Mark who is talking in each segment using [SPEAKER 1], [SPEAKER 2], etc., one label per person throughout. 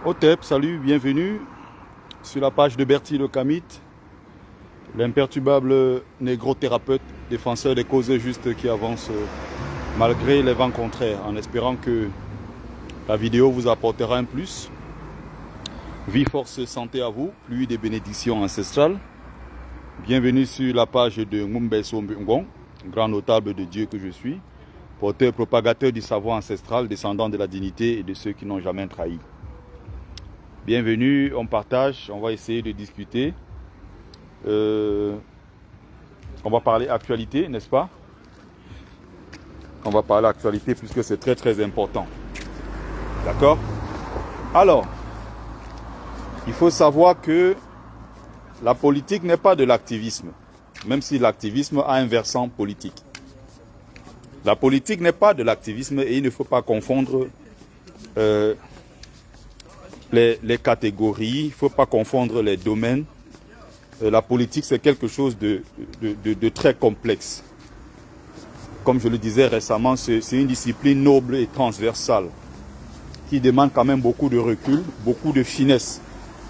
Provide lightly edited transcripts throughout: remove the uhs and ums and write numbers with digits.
[SPEAKER 1] Otep, salut, bienvenue sur la page de Bertie Le Kamit, l'imperturbable négro-thérapeute, défenseur des causes justes qui avance malgré les vents contraires, en espérant que la vidéo vous apportera un plus. Vie, force, santé à vous, pluie des bénédictions ancestrales. Bienvenue sur la page de Ngumbeso Mbungon, grand notable de Dieu que je suis, porteur propagateur du savoir ancestral, descendant de la dignité et de ceux qui n'ont jamais trahi. Bienvenue, on partage, on va essayer de discuter. On va parler actualité, n'est-ce pas? On va parler actualité puisque c'est très très important. D'accord? Alors, il faut savoir que la politique n'est pas de l'activisme, même si l'activisme a un versant politique. La politique n'est pas de l'activisme et il ne faut pas confondre les catégories, il ne faut pas confondre les domaines. La politique, c'est quelque chose de très complexe. Comme je le disais récemment, c'est une discipline noble et transversale qui demande quand même beaucoup de recul, beaucoup de finesse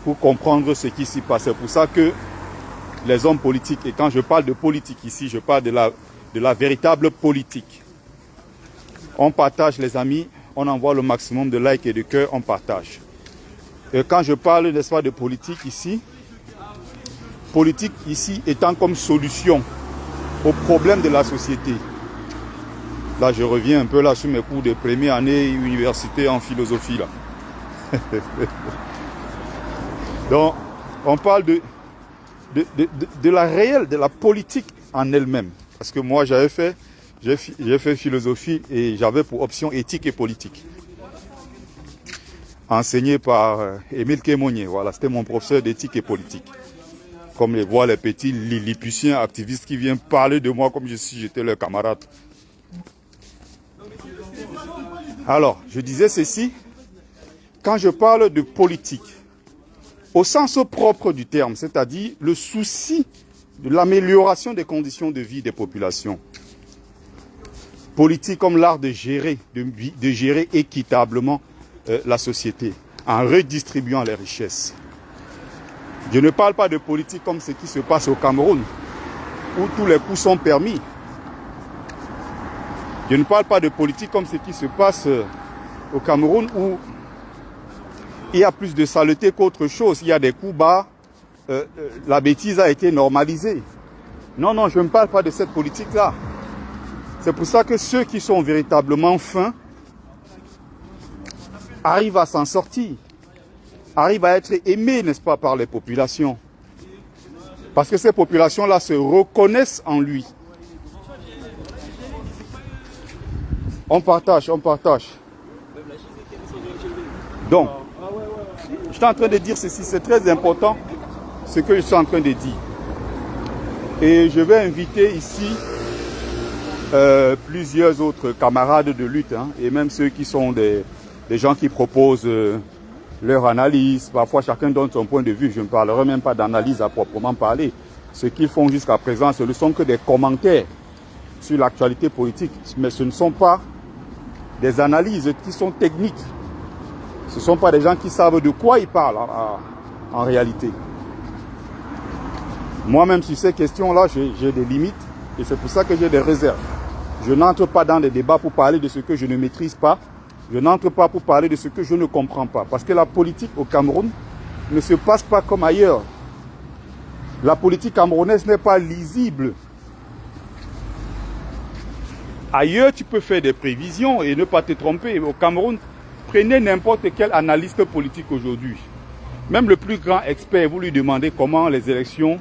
[SPEAKER 1] pour comprendre ce qui s'y passe. C'est pour ça que les hommes politiques, et quand je parle de politique ici, je parle de la véritable politique. On partage les amis, on envoie le maximum de likes et de cœurs, on partage. Et quand je parle, n'est-ce pas, de politique ici étant comme solution aux problèmes de la société. Là, je reviens un peu là sur mes cours de première année université en philosophie là. Donc, on parle de la réelle, de la politique en elle-même. Parce que moi, j'ai fait philosophie et j'avais pour option éthique et politique. Enseigné par Émile Kémonier. Voilà, c'était mon professeur d'éthique et politique. Comme les voient les petits lilliputiens activistes qui viennent parler de moi comme si j'étais leur camarade. Alors, je disais ceci, quand je parle de politique, au sens propre du terme, c'est-à-dire le souci de l'amélioration des conditions de vie des populations. Politique comme l'art de gérer équitablement la société, en redistribuant les richesses. Je ne parle pas de politique comme ce qui se passe au Cameroun, où tous les coups sont permis. Je ne parle pas de politique comme ce qui se passe au Cameroun, où il y a plus de saleté qu'autre chose. Il y a des coups bas, la bêtise a été normalisée. Non, non, je ne parle pas de cette politique-là. C'est pour ça que ceux qui sont véritablement fins arrivent à s'en sortir, arrivent à être aimés, n'est-ce pas, par les populations. Parce que ces populations-là se reconnaissent en lui. On partage, on partage. Donc, je suis en train de dire ceci, c'est très important, ce que je suis en train de dire. Et je vais inviter ici plusieurs autres camarades de lutte, hein, et même ceux qui sont des gens qui proposent leur analyse. Parfois, chacun donne son point de vue. Je ne parlerai même pas d'analyse à proprement parler. Ce qu'ils font jusqu'à présent, ce ne sont que des commentaires sur l'actualité politique. Mais ce ne sont pas des analyses qui sont techniques. Ce ne sont pas des gens qui savent de quoi ils parlent en réalité. Moi-même, sur ces questions-là, j'ai des limites. Et c'est pour ça que j'ai des réserves. Je n'entre pas dans des débats pour parler de ce que je ne maîtrise pas. Je n'entre pas pour parler de ce que je ne comprends pas. Parce que la politique au Cameroun ne se passe pas comme ailleurs. La politique camerounaise n'est pas lisible. Ailleurs, tu peux faire des prévisions et ne pas te tromper. Au Cameroun, prenez n'importe quel analyste politique aujourd'hui. Même le plus grand expert, vous lui demandez comment les élections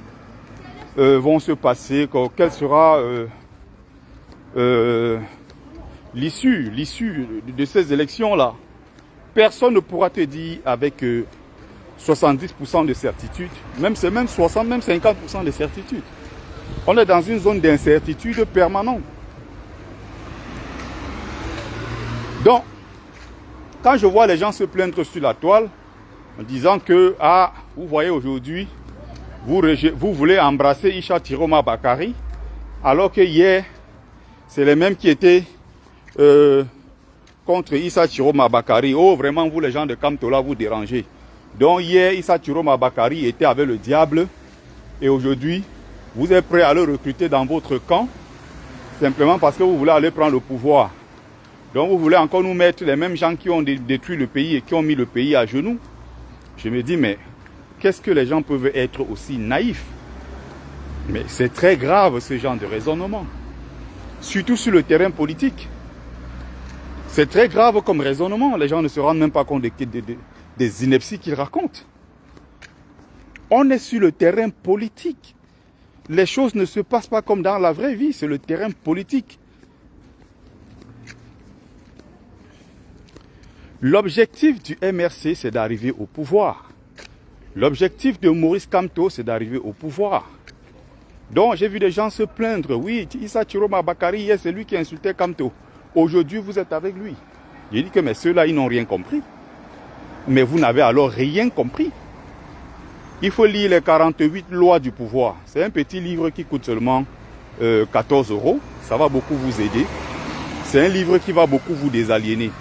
[SPEAKER 1] vont se passer, quelle sera l'issue de ces élections-là. Personne ne pourra te dire avec 70% de certitude, même 60, même 50% de certitude. On est dans une zone d'incertitude permanente. Donc, quand je vois les gens se plaindre sur la toile, en disant que, ah, vous voyez aujourd'hui, vous voulez embrasser Isha Tiroma Bakari, alors que hier, c'est les mêmes qui étaient contre Issa Chiroma Bakari. Oh, vraiment, vous les gens de Kamtola, vous dérangez. Donc hier, Issa Chiroma Bakari était avec le diable. Et aujourd'hui, vous êtes prêt à le recruter dans votre camp. Simplement parce que vous voulez aller prendre le pouvoir. Donc vous voulez encore nous mettre les mêmes gens qui ont détruit le pays et qui ont mis le pays à genoux. Je me dis, mais qu'est-ce que les gens peuvent être aussi naïfs? Mais c'est très grave ce genre de raisonnement. Surtout sur le terrain politique. C'est très grave comme raisonnement. Les gens ne se rendent même pas compte des inepties qu'ils racontent. On est sur le terrain politique. Les choses ne se passent pas comme dans la vraie vie. C'est le terrain politique. L'objectif du MRC, c'est d'arriver au pouvoir. L'objectif de Maurice Kamto, c'est d'arriver au pouvoir. Donc, j'ai vu des gens se plaindre. Oui, Issa Chiroma Bakari, hier, c'est lui qui insultait Kamto. Aujourd'hui, vous êtes avec lui. J'ai dit que mais ceux-là, ils n'ont rien compris. Mais vous n'avez alors rien compris. Il faut lire les 48 lois du pouvoir. C'est un petit livre qui coûte seulement 14 €. Ça va beaucoup vous aider. C'est un livre qui va beaucoup vous désaliéner.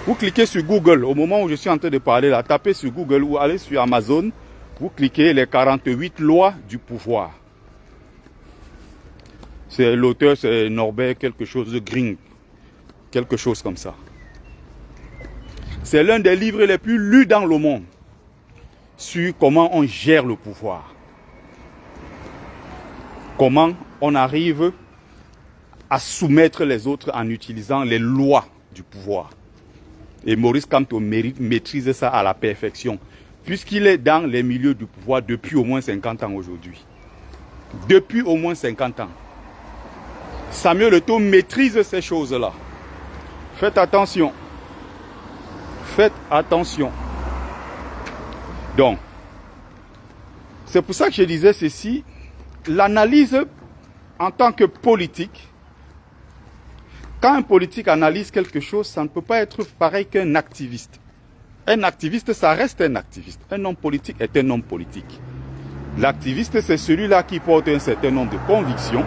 [SPEAKER 1] Vous cliquez sur Google, au moment où je suis en train de parler là, tapez sur Google ou allez sur Amazon, vous cliquez les 48 lois du pouvoir. C'est l'auteur, c'est Norbert quelque chose de Green, quelque chose comme ça. C'est l'un des livres les plus lus dans le monde sur comment on gère le pouvoir. Comment on arrive à soumettre les autres en utilisant les lois du pouvoir. Et Maurice Kamto maîtrise ça à la perfection, puisqu'il est dans les milieux du pouvoir depuis au moins 50 ans aujourd'hui. Depuis au moins 50 ans. Samuel Eto'o maîtrise ces choses-là. Faites attention. Faites attention. Donc, c'est pour ça que je disais ceci. L'analyse en tant que politique, quand un politique analyse quelque chose, ça ne peut pas être pareil qu'un activiste. Un activiste, ça reste un activiste. Un homme politique est un homme politique. L'activiste, c'est celui-là qui porte un certain nombre de convictions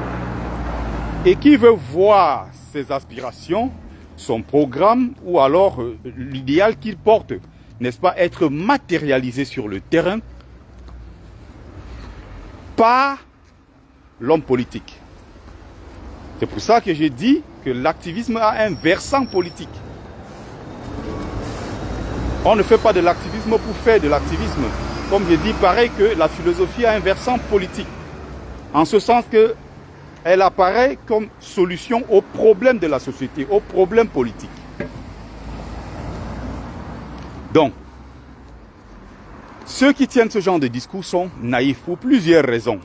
[SPEAKER 1] et qui veut voir ses aspirations, son programme ou alors l'idéal qu'il porte, n'est-ce pas, être matérialisé sur le terrain par l'homme politique. C'est pour ça que j'ai dit que l'activisme a un versant politique. On ne fait pas de l'activisme pour faire de l'activisme. Comme je dis, pareil que la philosophie a un versant politique. En ce sens qu'elle apparaît comme solution aux problèmes de la société, aux problèmes politiques. Donc, ceux qui tiennent ce genre de discours sont naïfs pour plusieurs raisons.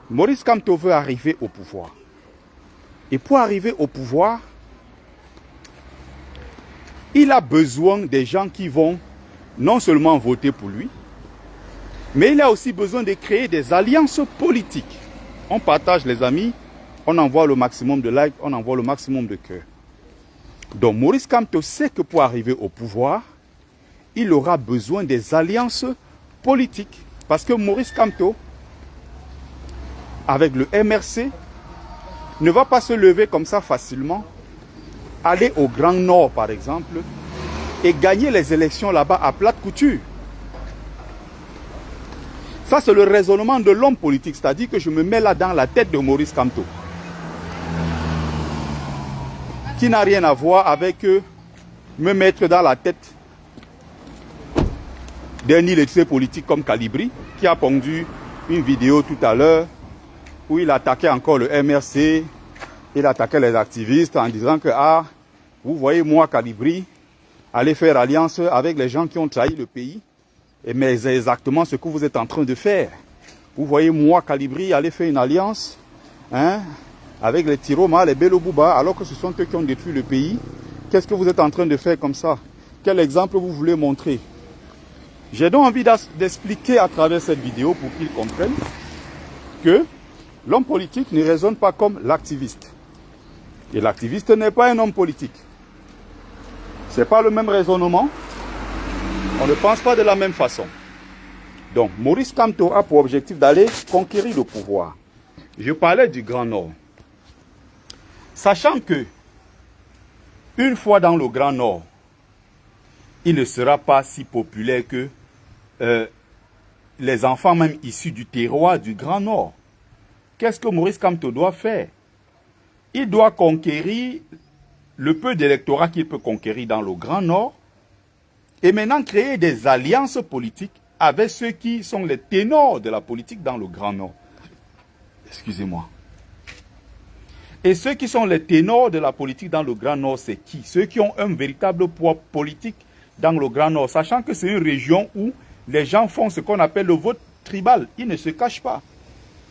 [SPEAKER 1] Maurice Kamto veut arriver au pouvoir. Et pour arriver au pouvoir, il a besoin des gens qui vont non seulement voter pour lui, mais il a aussi besoin de créer des alliances politiques. On partage les amis, on envoie le maximum de likes, on envoie le maximum de cœurs. Donc Maurice Kamto sait que pour arriver au pouvoir, il aura besoin des alliances politiques. Parce que Maurice Kamto, avec le MRC, ne va pas se lever comme ça facilement, aller au Grand Nord par exemple, et gagner les élections là-bas à plate couture. Ça c'est le raisonnement de l'homme politique, c'est-à-dire que je me mets là dans la tête de Maurice Kamto, qui n'a rien à voir avec me mettre dans la tête d'un illettré politique comme Calibri, qui a pondu une vidéo tout à l'heure où il attaquait encore le MRC, il attaquait les activistes en disant que, ah, vous voyez moi, Calibri, aller faire alliance avec les gens qui ont trahi le pays, mais c'est exactement ce que vous êtes en train de faire. Vous voyez moi, Calibri, aller faire une alliance avec les Tiroma, les Belobouba, alors que ce sont eux qui ont détruit le pays. Qu'est-ce que vous êtes en train de faire comme ça? Quel exemple vous voulez montrer? J'ai donc envie d'expliquer à travers cette vidéo pour qu'ils comprennent que l'homme politique ne raisonne pas comme l'activiste. Et l'activiste n'est pas un homme politique. Ce n'est pas le même raisonnement. On ne pense pas de la même façon. Donc, Maurice Kamto a pour objectif d'aller conquérir le pouvoir. Je parlais du Grand Nord. Sachant que Une fois dans le Grand Nord, il ne sera pas si populaire que les enfants même issus du terroir du Grand Nord. Qu'est-ce que Maurice Kamto doit faire? Il doit conquérir le peu d'électorat qu'il peut conquérir dans le Grand Nord et maintenant créer des alliances politiques avec ceux qui sont les ténors de la politique dans le Grand Nord. Excusez-moi. Et ceux qui sont les ténors de la politique dans le Grand Nord, c'est qui? Ceux qui ont un véritable poids politique dans le Grand Nord, sachant que c'est une région où les gens font ce qu'on appelle le vote tribal. Ils ne se cachent pas.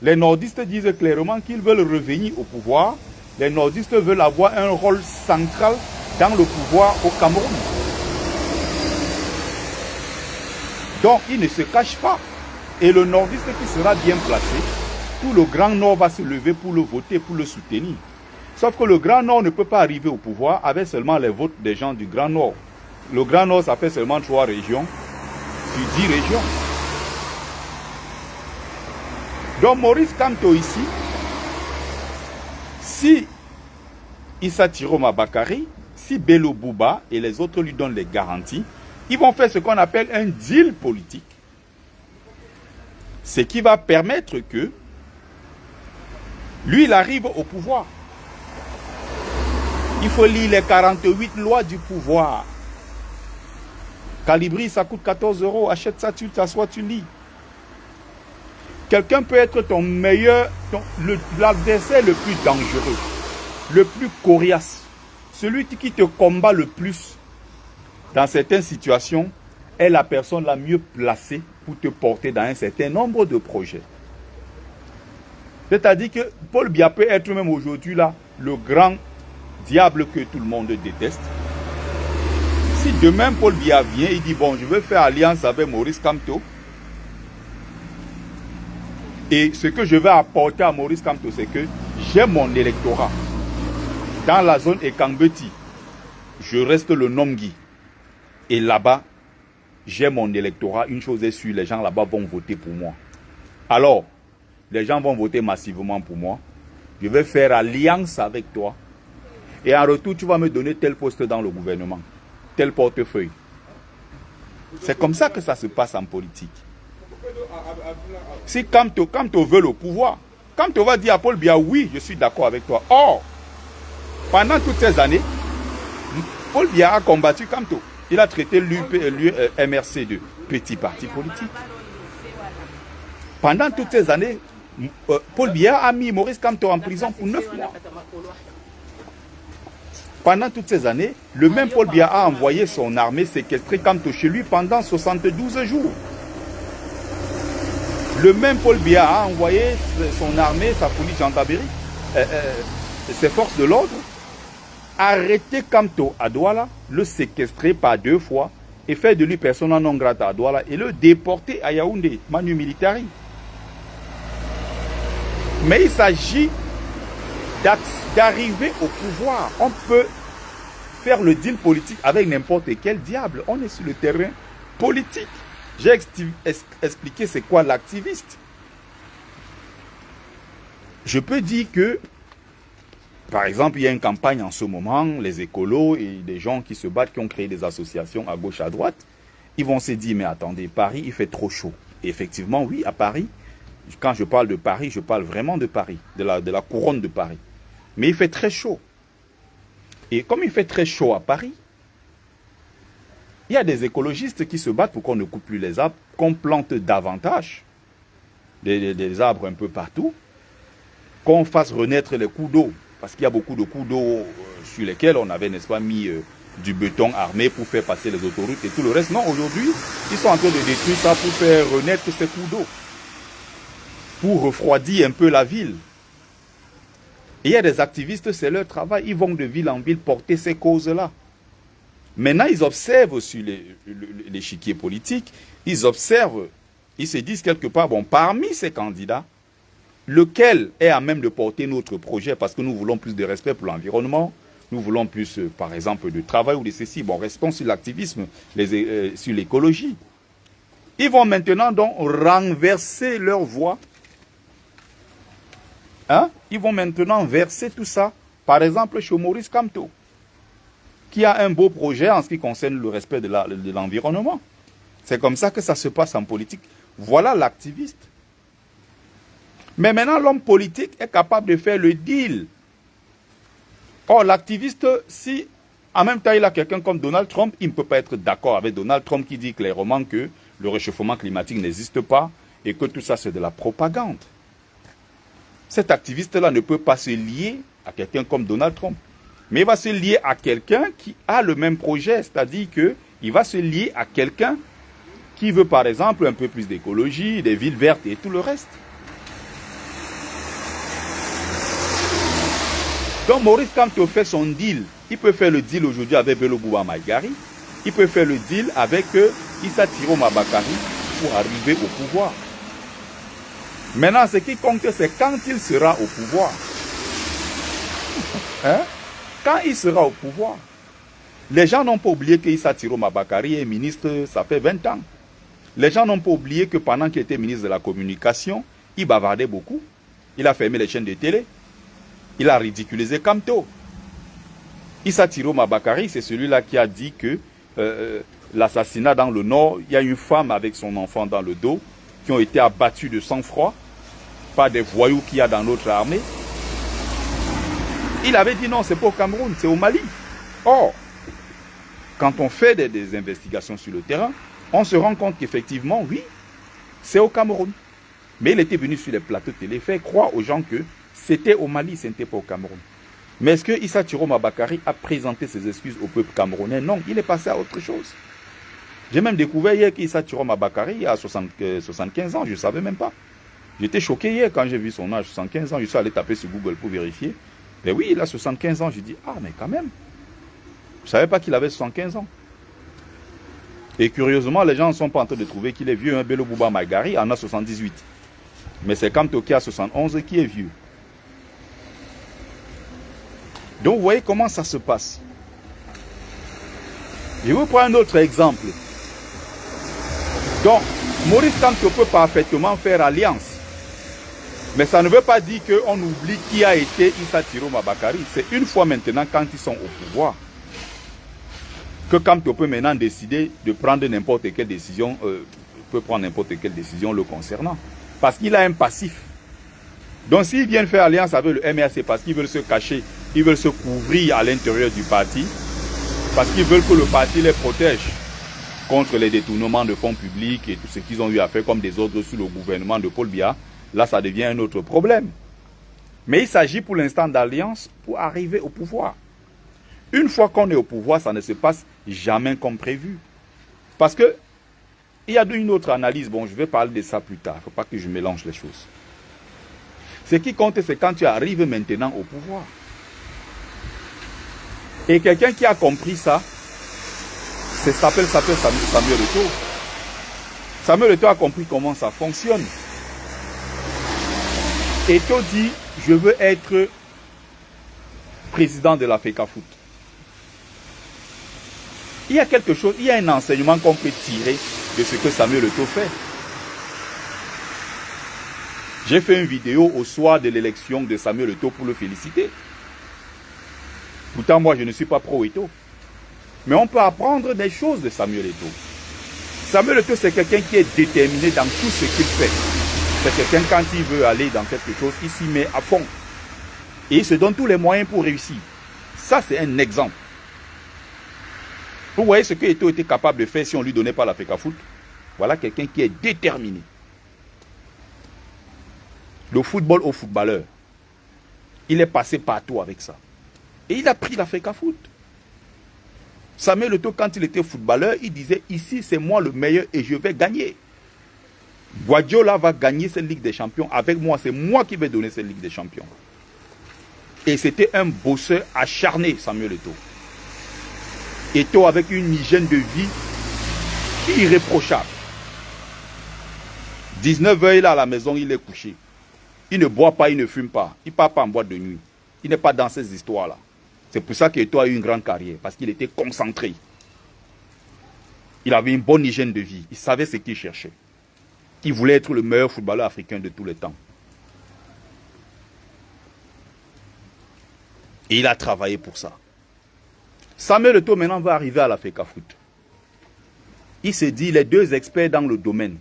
[SPEAKER 1] Les nordistes disent clairement qu'ils veulent revenir au pouvoir. Les nordistes veulent avoir un rôle central dans le pouvoir au Cameroun. Donc, ils ne se cachent pas. Et le nordiste qui sera bien placé, tout le Grand Nord va se lever pour le voter, pour le soutenir. Sauf que le Grand Nord ne peut pas arriver au pouvoir avec seulement les votes des gens du Grand Nord. Le Grand Nord, ça fait seulement 3 régions sur 10 régions. Donc Maurice Kamto ici, si Issa Tiroma Bakari, si Bello Bouba et les autres lui donnent les garanties, ils vont faire ce qu'on appelle un deal politique. Ce qui va permettre que lui, il arrive au pouvoir. Il faut lire les 48 lois du pouvoir. Calibri, ça coûte 14 €. Achète ça, tu t'assois, tu lis. Quelqu'un peut être ton meilleur, l'adversaire le plus dangereux, le plus coriace, celui qui te combat le plus dans certaines situations est la personne la mieux placée pour te porter dans un certain nombre de projets. C'est-à-dire que Paul Biya peut être même aujourd'hui là le grand diable que tout le monde déteste. Si demain Paul Biya vient et dit bon, je veux faire alliance avec Maurice Kamto, et ce que je vais apporter à Maurice Kamto, c'est que j'ai mon électorat dans la zone Ekambeti. Je reste le Nomgui. Et là-bas, j'ai mon électorat. Une chose est sûre, les gens là-bas vont voter pour moi. Alors, les gens vont voter massivement pour moi. Je vais faire alliance avec toi. Et en retour, tu vas me donner tel poste dans le gouvernement, tel portefeuille. C'est comme ça que ça se passe en politique. Si Kamto veut le pouvoir, Kamto va dire à Paul Biya, oui, je suis d'accord avec toi. Or, pendant toutes ces années, Paul Biya a combattu Kamto. Il a traité l'UMRC de petit parti politique. Pendant toutes ces années, Paul Biya a mis Maurice Kamto en prison pour 9 mois. Pendant toutes ces années, le même Paul Biya a envoyé son armée séquestrer Kamto chez lui pendant 72 jours. Le même Paul Biya a envoyé son armée, sa police gendarmerie, ses forces de l'ordre, arrêter Kamto à Douala, le séquestrer par 2 fois et faire de lui persona non grata à Douala et le déporter à Yaoundé, Manu Militari. Mais il s'agit d'arriver au pouvoir. On peut faire le deal politique avec n'importe quel diable. On est sur le terrain politique. J'ai expliqué c'est quoi l'activiste. Je peux dire que, par exemple, il y a une campagne en ce moment, les écolos et des gens qui se battent, qui ont créé des associations à gauche, à droite, ils vont se dire, mais attendez, Paris, il fait trop chaud. Et effectivement, oui, à Paris, quand je parle de Paris, je parle vraiment de Paris, de la couronne de Paris. Mais il fait très chaud. Et comme il fait très chaud à Paris, il y a des écologistes qui se battent pour qu'on ne coupe plus les arbres, qu'on plante davantage des arbres un peu partout, qu'on fasse renaître les cours d'eau. Parce qu'il y a beaucoup de cours d'eau sur lesquels on avait, n'est-ce pas, mis du béton armé pour faire passer les autoroutes et tout le reste. Non, aujourd'hui, ils sont en train de détruire ça pour faire renaître ces cours d'eau. Pour refroidir un peu la ville. Et il y a des activistes, c'est leur travail. Ils vont de ville en ville porter ces causes-là. Maintenant, ils observent sur l'échiquier politique, ils observent, ils se disent quelque part, bon, parmi ces candidats, lequel est à même de porter notre projet, parce que nous voulons plus de respect pour l'environnement, nous voulons plus, par exemple, de travail ou de ceci. Bon, restons sur l'activisme, sur l'écologie. Ils vont maintenant donc renverser leur voix. Hein? Ils vont maintenant verser tout ça, par exemple, chez Maurice Kamto. qui a un beau projet en ce qui concerne le respect de l'environnement. C'est comme ça que ça se passe en politique. Voilà l'activiste. Mais maintenant, l'homme politique est capable de faire le deal. Or, l'activiste, si en même temps il a quelqu'un comme Donald Trump, il ne peut pas être d'accord avec Donald Trump qui dit clairement que le réchauffement climatique n'existe pas et que tout ça c'est de la propagande. Cet activiste-là ne peut pas se lier à quelqu'un comme Donald Trump. Mais il va se lier à quelqu'un qui a le même projet, c'est-à-dire qu'il va se lier à quelqu'un qui veut par exemple un peu plus d'écologie, des villes vertes et tout le reste. Donc Maurice Kamto fait son deal. Il peut faire le deal aujourd'hui avec Bello Bouba Maïgari. Il peut faire le deal avec Issa Thiro Mabakari pour arriver au pouvoir. Maintenant, ce qui compte, c'est quand il sera au pouvoir. Hein? Quand il sera au pouvoir. Les gens n'ont pas oublié que Issa Thiro Mabakari est ministre, ça fait 20 ans. Les gens n'ont pas oublié que pendant qu'il était ministre de la Communication, il bavardait beaucoup. Il a fermé les chaînes de télé. Il a ridiculisé Kamto. Issa Thiro Mabakari, c'est celui-là qui a dit que l'assassinat dans le Nord, il y a une femme avec son enfant dans le dos qui ont été abattus de sang-froid par des voyous qu'il y a dans notre armée. Il avait dit non, c'est pas au Cameroun, c'est au Mali. Or, quand on fait des investigations sur le terrain, on se rend compte qu'effectivement, oui, c'est au Cameroun. Mais il était venu sur les plateaux télé faire croire aux gens que c'était au Mali, ce n'était pas au Cameroun. Mais est-ce que Issa Thiro Mabakari a présenté ses excuses au peuple camerounais? Non, il est passé à autre chose. J'ai même découvert hier qu'Issa Thiro Mabakari a 75 ans, je ne savais même pas. J'étais choqué hier quand j'ai vu son âge, 75 ans. Je suis allé taper sur Google pour vérifier. Mais oui, il a 75 ans. J'ai dit, ah, mais quand même. Je ne savais pas qu'il avait 75 ans. Et curieusement, les gens ne sont pas en train de trouver qu'il est vieux. Hein. Bello Bouba Maïgari en a 78. Mais c'est Kamto qui a 71 qui est vieux. Donc, vous voyez comment ça se passe. Je vous prends un autre exemple. Donc, Maurice Kamto peut parfaitement faire alliance. Mais ça ne veut pas dire qu'on oublie qui a été Issa Thiro Mabakari. C'est une fois maintenant, quand ils sont au pouvoir, que Kamto peut maintenant décider de prendre n'importe quelle décision, peut prendre n'importe quelle décision le concernant. Parce qu'il a un passif. Donc s'ils viennent faire alliance avec le MRC parce qu'ils veulent se cacher, ils veulent se couvrir à l'intérieur du parti, parce qu'ils veulent que le parti les protège contre les détournements de fonds publics et tout ce qu'ils ont eu à faire comme des ordres sous le gouvernement de Paul Biya, là ça devient un autre problème. Mais il s'agit pour l'instant d'alliance pour arriver au pouvoir. Une fois qu'on est au pouvoir, ça ne se passe jamais comme prévu. Parce que il y a une autre analyse, bon je vais parler de ça plus tard, il ne faut pas que je mélange les choses. Ce qui compte, c'est quand tu arrives maintenant au pouvoir. Et quelqu'un qui a compris ça, s'appelle Samuel Eto'o. Samuel Eto'o a compris comment ça fonctionne. Eto'o dit, je veux être président de la FECAFOOT. Il y a quelque chose, il y a un enseignement qu'on peut tirer de ce que Samuel Eto'o fait. J'ai fait une vidéo au soir de l'élection de Samuel Eto'o pour le féliciter. Pourtant, moi, je ne suis pas pro-Eto'o. Mais on peut apprendre des choses de Samuel Eto'o. Samuel Eto'o, c'est quelqu'un qui est déterminé dans tout ce qu'il fait. C'est quelqu'un, quand il veut aller dans quelque chose, il s'y met à fond. Et il se donne tous les moyens pour réussir. Ça, c'est un exemple. Vous voyez ce que Eto'o était capable de faire si on ne lui donnait pas la FECAFOOT. Voilà quelqu'un qui est déterminé. Le football aux footballeurs. Il est passé partout avec ça. Et il a pris la FECAFOOT. Samuel Eto'o, quand il était footballeur, il disait, ici c'est moi le meilleur et je vais gagner. Guardiola va gagner cette Ligue des Champions avec moi. C'est moi qui vais donner cette Ligue des Champions. Et c'était un bosseur acharné, Samuel Eto'o. Eto'o avec une hygiène de vie irréprochable. 19h, il est à la maison, il est couché. Il ne boit pas, il ne fume pas. Il ne part pas en boîte de nuit. Il n'est pas dans ces histoires-là. C'est pour ça qu'Eto'o a eu une grande carrière. Parce qu'il était concentré. Il avait une bonne hygiène de vie. Il savait ce qu'il cherchait. Il voulait être le meilleur footballeur africain de tous les temps. Et il a travaillé pour ça. Samuel Eto'o maintenant va arriver à la FECAFOOT. Il se dit, les deux experts dans le domaine.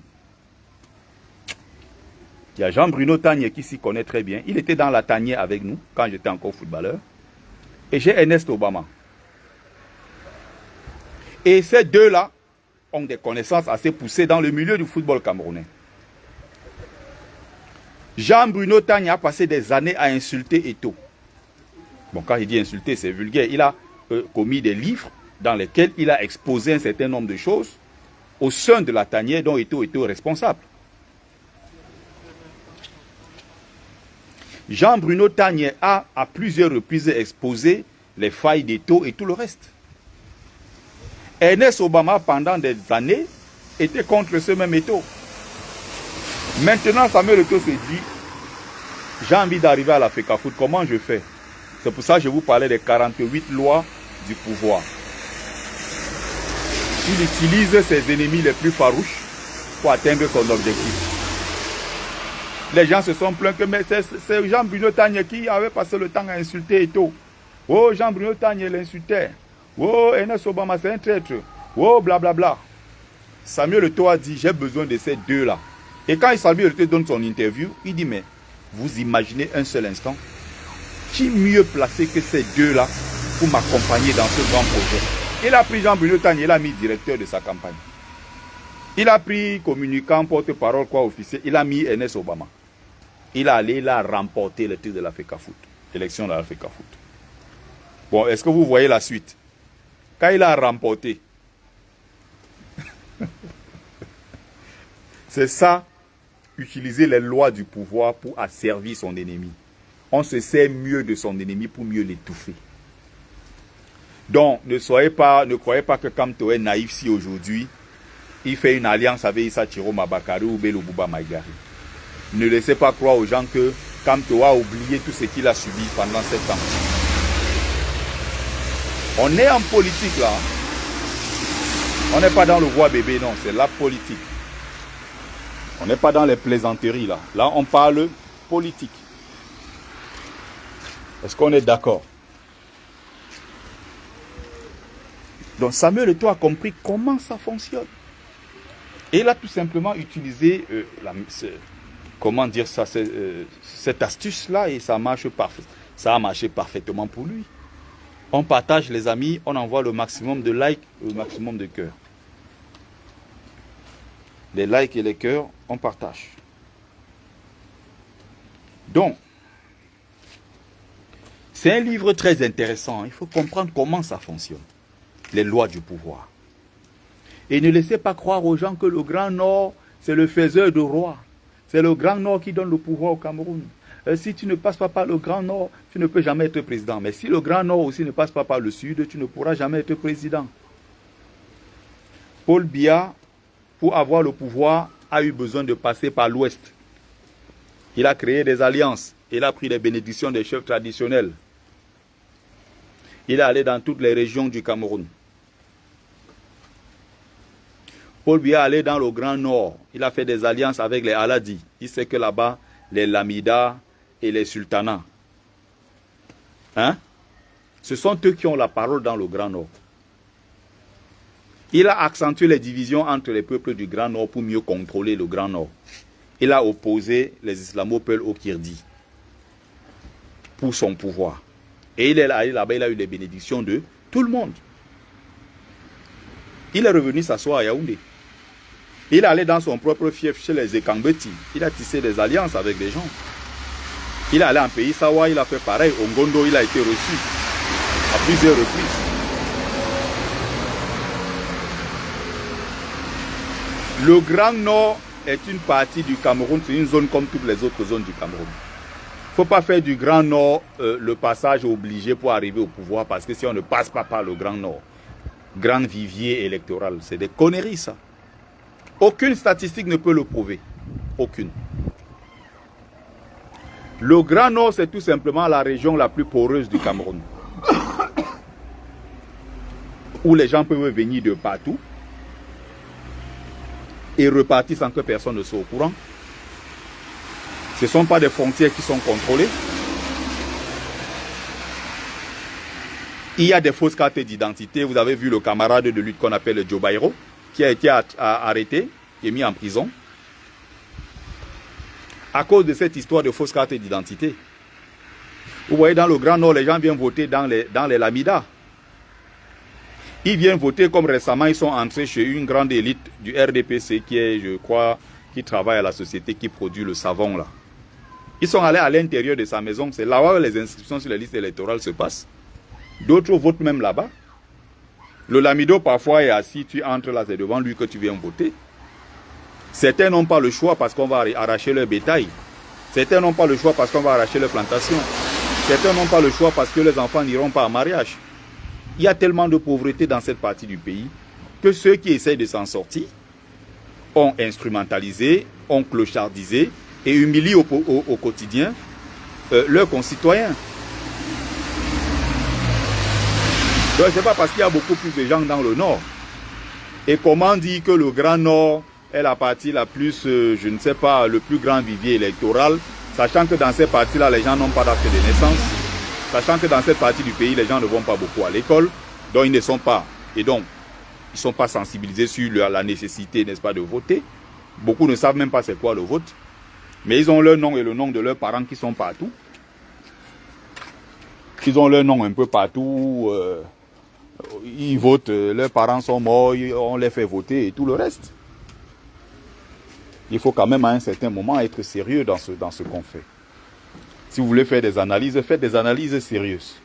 [SPEAKER 1] Il y a Jean-Bruno Tanier qui s'y connaît très bien. Il était dans la tanière avec nous quand j'étais encore footballeur. Et j'ai Ernest Obama. Et ces deux-là ont des connaissances assez poussées dans le milieu du football camerounais. Jean-Bruno Tanier a passé des années à insulter Eto'o. Bon, quand il dit insulter, c'est vulgaire. Il a commis des livres dans lesquels il a exposé un certain nombre de choses au sein de la tanière dont Eto'o était responsable. Jean-Bruno Tanier a à plusieurs reprises exposé les failles d'Eto'o et tout le reste. Ernest Obama, pendant des années, était contre ce même Eto'o. Maintenant, Samuel Eto'o se dit, j'ai envie d'arriver à la FECAFOOT, comment je fais? C'est pour ça que je vous parlais des 48 lois du pouvoir. Il utilise ses ennemis les plus farouches pour atteindre son objectif. Les gens se sont plaints que c'est Jean-Bruno Tanier qui avait passé le temps à insulter Eto'o. Oh, Jean-Bruno Tanier l'insultait. Oh, Ernest Obama, c'est un traître. Oh, blablabla. Samuel Eto'o a dit, j'ai besoin de ces deux-là. Et quand Samuel Eto'o donne son interview, il dit, mais vous imaginez un seul instant, qui mieux placé que ces deux-là pour m'accompagner dans ce grand projet? Il a pris Jean-Bruno Tanier, il a mis directeur de sa campagne. Il a pris communicant, porte-parole, quoi, officiel. Il a mis Ernest Obama. Il a remporté le titre de la FECAFOOT. Élection de la FECAFOOT. Bon, est-ce que vous voyez la suite? Quand il a remporté, c'est ça, utiliser les lois du pouvoir pour asservir son ennemi. On se sert mieux de son ennemi pour mieux l'étouffer. Donc, ne croyez pas que Kamto est naïf si aujourd'hui, il fait une alliance avec Issa Chiro Mabakari ou Bello Bouba Maïgari. Ne laissez pas croire aux gens que Kamto a oublié tout ce qu'il a subi pendant 7 ans. On est en politique là. On n'est pas dans le roi bébé, non, c'est la politique. On n'est pas dans les plaisanteries là. Là, on parle politique. Est-ce qu'on est d'accord? Donc Samuel Eto'o a compris comment ça fonctionne. Et il a tout simplement utilisé comment dire ça, cette astuce-là et ça marche parfaitement. Ça a marché parfaitement pour lui. On partage les amis, on envoie le maximum de likes, le maximum de cœurs. Les likes et les cœurs, on partage. Donc, c'est un livre très intéressant. Il faut comprendre comment ça fonctionne. Les lois du pouvoir. Et ne laissez pas croire aux gens que le Grand Nord, c'est le faiseur de rois. C'est le Grand Nord qui donne le pouvoir au Cameroun. Si tu ne passes pas par le Grand Nord, tu ne peux jamais être président. Mais si le Grand Nord aussi ne passe pas par le Sud, tu ne pourras jamais être président. Paul Biya, pour avoir le pouvoir, a eu besoin de passer par l'Ouest. Il a créé des alliances. Il a pris les bénédictions des chefs traditionnels. Il est allé dans toutes les régions du Cameroun. Paul Biya est allé dans le Grand Nord. Il a fait des alliances avec les Aladi. Il sait que là-bas, les Lamidas et les Sultanats, ce sont eux qui ont la parole dans le Grand Nord. Il a accentué les divisions entre les peuples du Grand Nord pour mieux contrôler le Grand Nord. Il a opposé les Islamopeuls aux Kirdi pour son pouvoir. Et il est allé là-bas, il a eu les bénédictions de tout le monde. Il est revenu s'asseoir à Yaoundé. Il est allé dans son propre fief chez les Ekambeti. Il a tissé des alliances avec des gens. Il est allé en pays Sawa, il a fait pareil. Au Ngondo, il a été reçu à plusieurs reprises. Le Grand Nord est une partie du Cameroun, c'est une zone comme toutes les autres zones du Cameroun. Il ne faut pas faire du Grand Nord le passage obligé pour arriver au pouvoir, parce que si on ne passe pas par le Grand Nord, grand vivier électoral, c'est des conneries ça. Aucune statistique ne peut le prouver. Aucune. Le Grand Nord, c'est tout simplement la région la plus poreuse du Cameroun. Où les gens peuvent venir de partout et repartir sans que personne ne soit au courant. Ce ne sont pas des frontières qui sont contrôlées. Il y a des fausses cartes d'identité. Vous avez vu le camarade de lutte qu'on appelle Joe Bairo, qui a été arrêté, qui est mis en prison, à cause de cette histoire de fausses cartes d'identité. Vous voyez, dans le Grand Nord, les gens viennent voter dans les Lamidas. Ils viennent voter comme récemment, ils sont entrés chez une grande élite du RDPC qui est, je crois, qui travaille à la société qui produit le savon là. Ils sont allés à l'intérieur de sa maison, c'est là où les inscriptions sur les listes électorales se passent. D'autres votent même là-bas. Le Lamido parfois est assis, tu entres là, c'est devant lui que tu viens voter. Certains n'ont pas le choix parce qu'on va arracher leur bétail. Certains n'ont pas le choix parce qu'on va arracher leur plantation. Certains n'ont pas le choix parce que les enfants n'iront pas en mariage. Il y a tellement de pauvreté dans cette partie du pays que ceux qui essayent de s'en sortir ont instrumentalisé, ont clochardisé et humilié au quotidien leurs concitoyens. Donc ce n'est pas parce qu'il y a beaucoup plus de gens dans le Nord. Et comment dire que le Grand Nord est la partie la plus, je ne sais pas, le plus grand vivier électoral, sachant que dans ces parties-là, les gens n'ont pas d'acte de naissance, sachant que dans cette partie du pays, les gens ne vont pas beaucoup à l'école, donc ils ne sont pas, et donc, ils ne sont pas sensibilisés sur la nécessité, n'est-ce pas, de voter. Beaucoup ne savent même pas c'est quoi le vote, mais ils ont leur nom et le nom de leurs parents qui sont partout. Ils ont leur nom un peu partout, ils votent, leurs parents sont morts, on les fait voter et tout le reste. Il faut quand même à un certain moment être sérieux dans ce qu'on fait. Si vous voulez faire des analyses, faites des analyses sérieuses.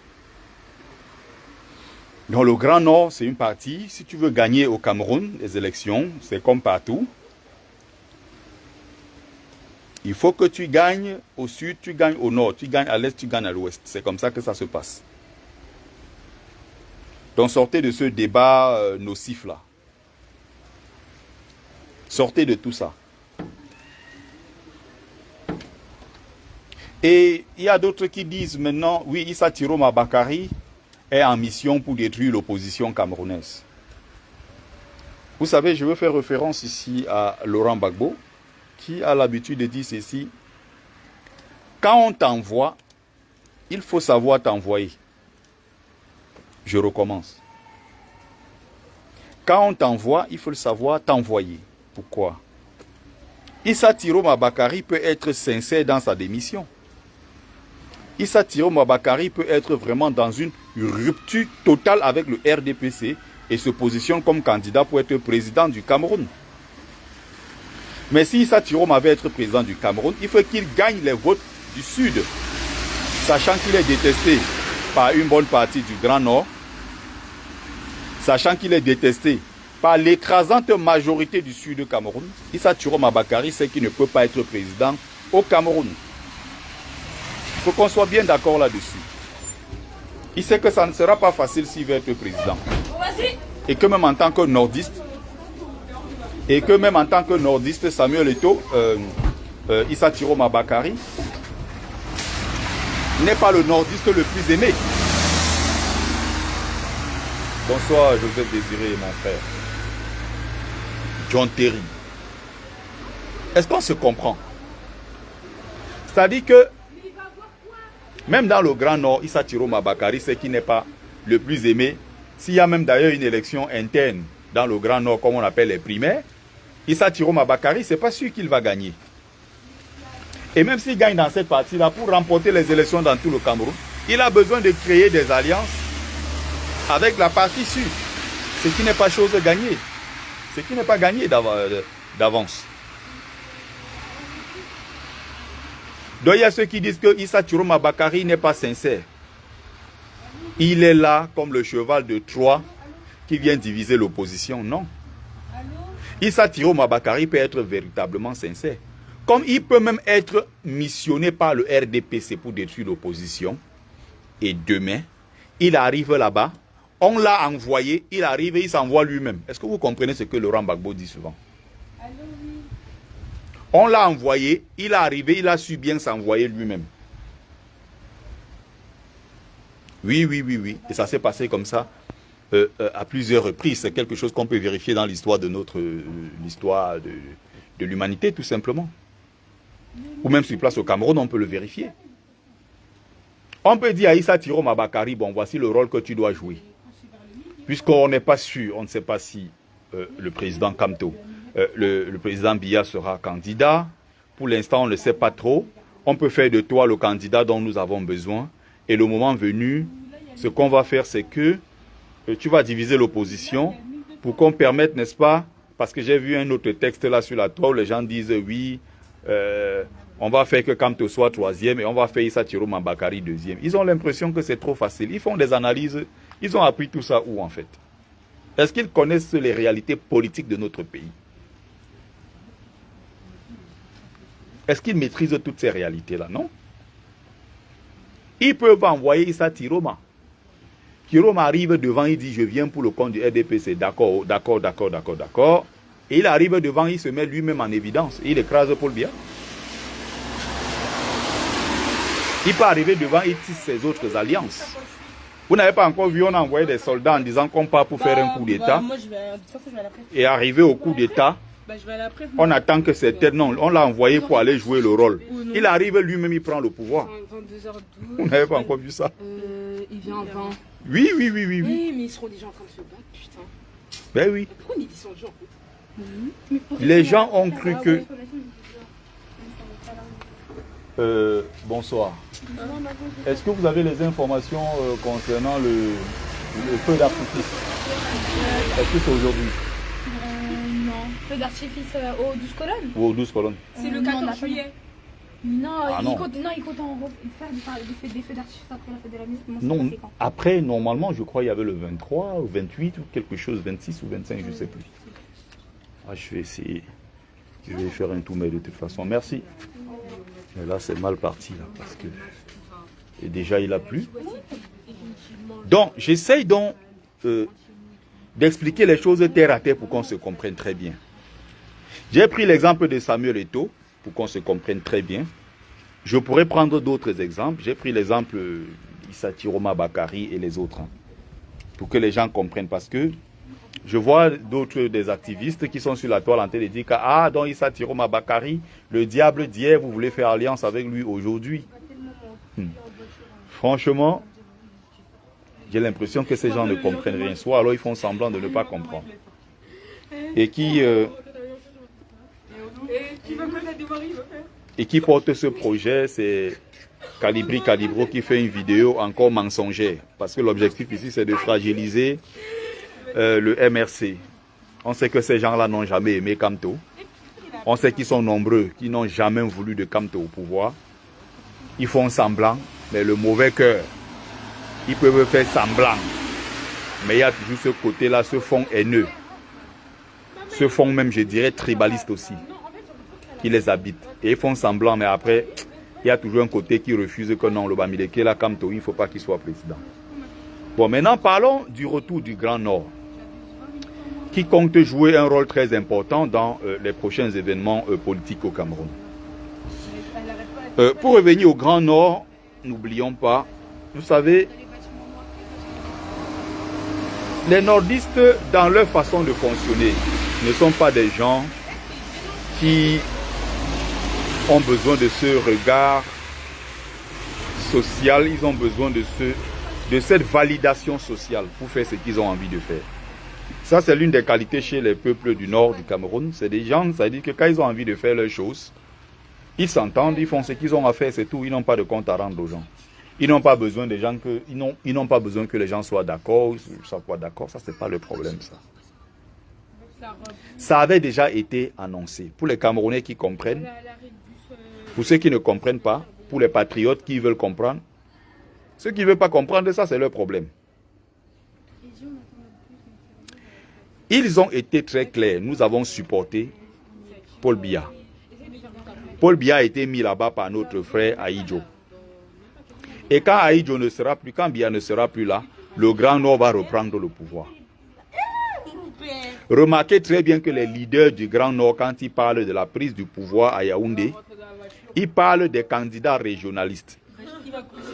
[SPEAKER 1] Dans le Grand Nord, c'est une partie. Si tu veux gagner au Cameroun, les élections, c'est comme partout. Il faut que tu gagnes au sud, tu gagnes au nord, tu gagnes à l'est, tu gagnes à l'ouest. C'est comme ça que ça se passe. Donc sortez de ce débat nocif-là. Sortez de tout ça. Et il y a d'autres qui disent maintenant, oui, Issa Tiroma Bakari est en mission pour détruire l'opposition camerounaise. Vous savez, je veux faire référence ici à Laurent Gbagbo, qui a l'habitude de dire ceci. Quand on t'envoie, il faut savoir t'envoyer. Je recommence. Quand on t'envoie, il faut le savoir t'envoyer. Pourquoi? Issa Tiroma Bakari peut être sincère dans sa démission. Issa Tiroma Bakari peut être vraiment dans une rupture totale avec le RDPC et se positionne comme candidat pour être président du Cameroun. Mais si Issa Tiroma avait être président du Cameroun, il faut qu'il gagne les votes du Sud, sachant qu'il est détesté par une bonne partie du Grand Nord, sachant qu'il est détesté par l'écrasante majorité du Sud du Cameroun. Issa Tiroma Bakari sait qu'il ne peut pas être président au Cameroun. Il faut qu'on soit bien d'accord là-dessus. Il sait que ça ne sera pas facile s'il veut être président. Et que même en tant que nordiste, Samuel Eto'o, Issa Tiroma Bakari, n'est pas le nordiste le plus aimé. Bonsoir Joseph Désiré, mon frère. John Terry. Est-ce qu'on se comprend? C'est-à-dire que même dans le Grand Nord, Issa Tiroma Bakari, c'est qui n'est pas le plus aimé. S'il y a même d'ailleurs une élection interne dans le Grand Nord, comme on appelle les primaires, Issa Tiroma Bakari, c'est pas sûr qu'il va gagner. Et même s'il gagne dans cette partie-là, pour remporter les élections dans tout le Cameroun, il a besoin de créer des alliances avec la partie sud. Ce qui n'est pas chose gagnée. Ce qui n'est pas gagné d'avance. Donc il y a ceux qui disent que Issa Tiroma Bakari n'est pas sincère. Il est là comme le cheval de Troie qui vient diviser l'opposition. Non. Issa Tiroma Bakari peut être véritablement sincère. Comme il peut même être missionné par le RDPC pour détruire l'opposition. Et demain, il arrive là-bas, on l'a envoyé, il arrive et il s'envoie lui-même. Est-ce que vous comprenez ce que Laurent Gbagbo dit souvent? On l'a envoyé, il est arrivé, il a su bien s'envoyer lui-même. Oui. Et ça s'est passé comme ça à plusieurs reprises. C'est quelque chose qu'on peut vérifier dans l'histoire de l'histoire de l'humanité, tout simplement. Ou même sur place au Cameroun, on peut le vérifier. On peut dire à Issa Thiro Mabakari, bon, voici le rôle que tu dois jouer. Puisqu'on n'est pas sûr, on ne sait pas si le président Kamto, le président Biya sera candidat. Pour l'instant, on ne sait pas trop. On peut faire de toi le candidat dont nous avons besoin. Et le moment venu, ce qu'on va faire, c'est que tu vas diviser l'opposition pour qu'on permette, n'est-ce pas, parce que j'ai vu un autre texte là sur la toile où les gens disent oui, on va faire que Kamto soit troisième et on va faire Issa Thiro Mabakari deuxième. Ils ont l'impression que c'est trop facile. Ils font des analyses. Ils ont appris tout ça où en fait? Est-ce qu'ils connaissent les réalités politiques de notre pays? Est-ce qu'ils maîtrisent toutes ces réalités-là? Non. Ils peuvent envoyer Issa Thiroma. Thiroma arrive devant, il dit je viens pour le compte du RDPC. D'accord, d'accord, d'accord, d'accord, d'accord. Et il arrive devant, il se met lui-même en évidence. Et il écrase Paul Biya. Il peut arriver devant, il tisse ses autres alliances. Vous n'avez pas encore vu, on a envoyé des soldats en disant qu'on part pour faire un coup d'État. Et arrivé au coup d'État, on attend que certains... Non, on l'a envoyé pour aller jouer le rôle. Il arrive lui-même, il prend le pouvoir. Vous n'avez pas encore vu ça?
[SPEAKER 2] Il vient 20.
[SPEAKER 1] Oui, oui, oui, oui.
[SPEAKER 2] Oui, mais ils seront des gens comme ce gars, putain.
[SPEAKER 1] Ben oui.
[SPEAKER 2] Pourquoi on est descendu en fait?
[SPEAKER 1] Les gens ont cru que... bonsoir. Est-ce que vous avez les informations concernant le feu d'artifice? Est-ce que c'est aujourd'hui?
[SPEAKER 3] Non. Feu d'artifice aux 12 colonnes?
[SPEAKER 1] Ou aux 12 colonnes?
[SPEAKER 2] C'est le 14 juillet.
[SPEAKER 3] Non,
[SPEAKER 1] Ah, non.
[SPEAKER 3] Il compte en faire des feux d'artifice après la fête de la musique.
[SPEAKER 1] Non, après, normalement, je crois qu'il y avait le 23 ou 28 ou quelque chose, 26 ou 25, je ne sais plus. Ah, je vais essayer. Je vais faire un tour, mais de toute façon, merci. Mais là, c'est mal parti, là, parce que... Et déjà, il a plu. Donc, j'essaye donc d'expliquer les choses terre à terre pour qu'on se comprenne très bien. J'ai pris l'exemple de Samuel Eto'o pour qu'on se comprenne très bien. Je pourrais prendre d'autres exemples. J'ai pris l'exemple d'Issa Thiro Mabakari et les autres, hein, pour que les gens comprennent. Parce que je vois d'autres des activistes qui sont sur la toile en train de dire que ah, donc Issa Thiro Mabakari, le diable d'hier, vous voulez faire alliance avec lui aujourd'hui. Franchement, j'ai l'impression que ces gens ne comprennent rien. Soit alors ils font semblant de ne pas comprendre. Et qui porte ce projet, c'est Calibri Calibro qui fait une vidéo encore mensongère. Parce que l'objectif ici, c'est de fragiliser le MRC. On sait que ces gens-là n'ont jamais aimé Kamto. On sait qu'ils sont nombreux, qui n'ont jamais voulu de Kamto au pouvoir. Ils font semblant, mais le mauvais cœur, ils peuvent faire semblant. Mais il y a toujours ce côté-là, ce fond haineux. Ce fond même, je dirais, tribaliste aussi, qui les habite. Et ils font semblant, mais après, il y a toujours un côté qui refuse que non, le Bamileke, là, Kamto, il ne faut pas qu'il soit président. Bon, maintenant, parlons du retour du Grand Nord, qui compte jouer un rôle très important dans les prochains événements politiques au Cameroun. Pour revenir au Grand Nord, n'oublions pas, vous savez, les nordistes, dans leur façon de fonctionner, ne sont pas des gens qui ont besoin de ce regard social, ils ont besoin de cette validation sociale pour faire ce qu'ils ont envie de faire. Ça, c'est l'une des qualités chez les peuples du nord du Cameroun. C'est des gens, ça veut dire que quand ils ont envie de faire leurs choses, ils s'entendent, ils font ce qu'ils ont à faire, c'est tout. Ils n'ont pas de compte à rendre aux gens. Ils n'ont pas besoin des gens que, ils n'ont pas besoin que les gens soient d'accord, soient pas d'accord. Ça, c'est pas le problème, ça. Ça avait déjà été annoncé. Pour les Camerounais qui comprennent, pour ceux qui ne comprennent pas, pour les patriotes qui veulent comprendre, ceux qui ne veulent pas comprendre, ça, c'est leur problème. Ils ont été très clairs. Nous avons supporté Paul Biya. Paul Biya a été mis là-bas par notre frère Ahidjo. Et quand Ahidjo ne sera plus, quand Biya ne sera plus là, le Grand Nord va reprendre le pouvoir. Remarquez très bien que les leaders du Grand Nord, quand ils parlent de la prise du pouvoir à Yaoundé, ils parlent des candidats régionalistes.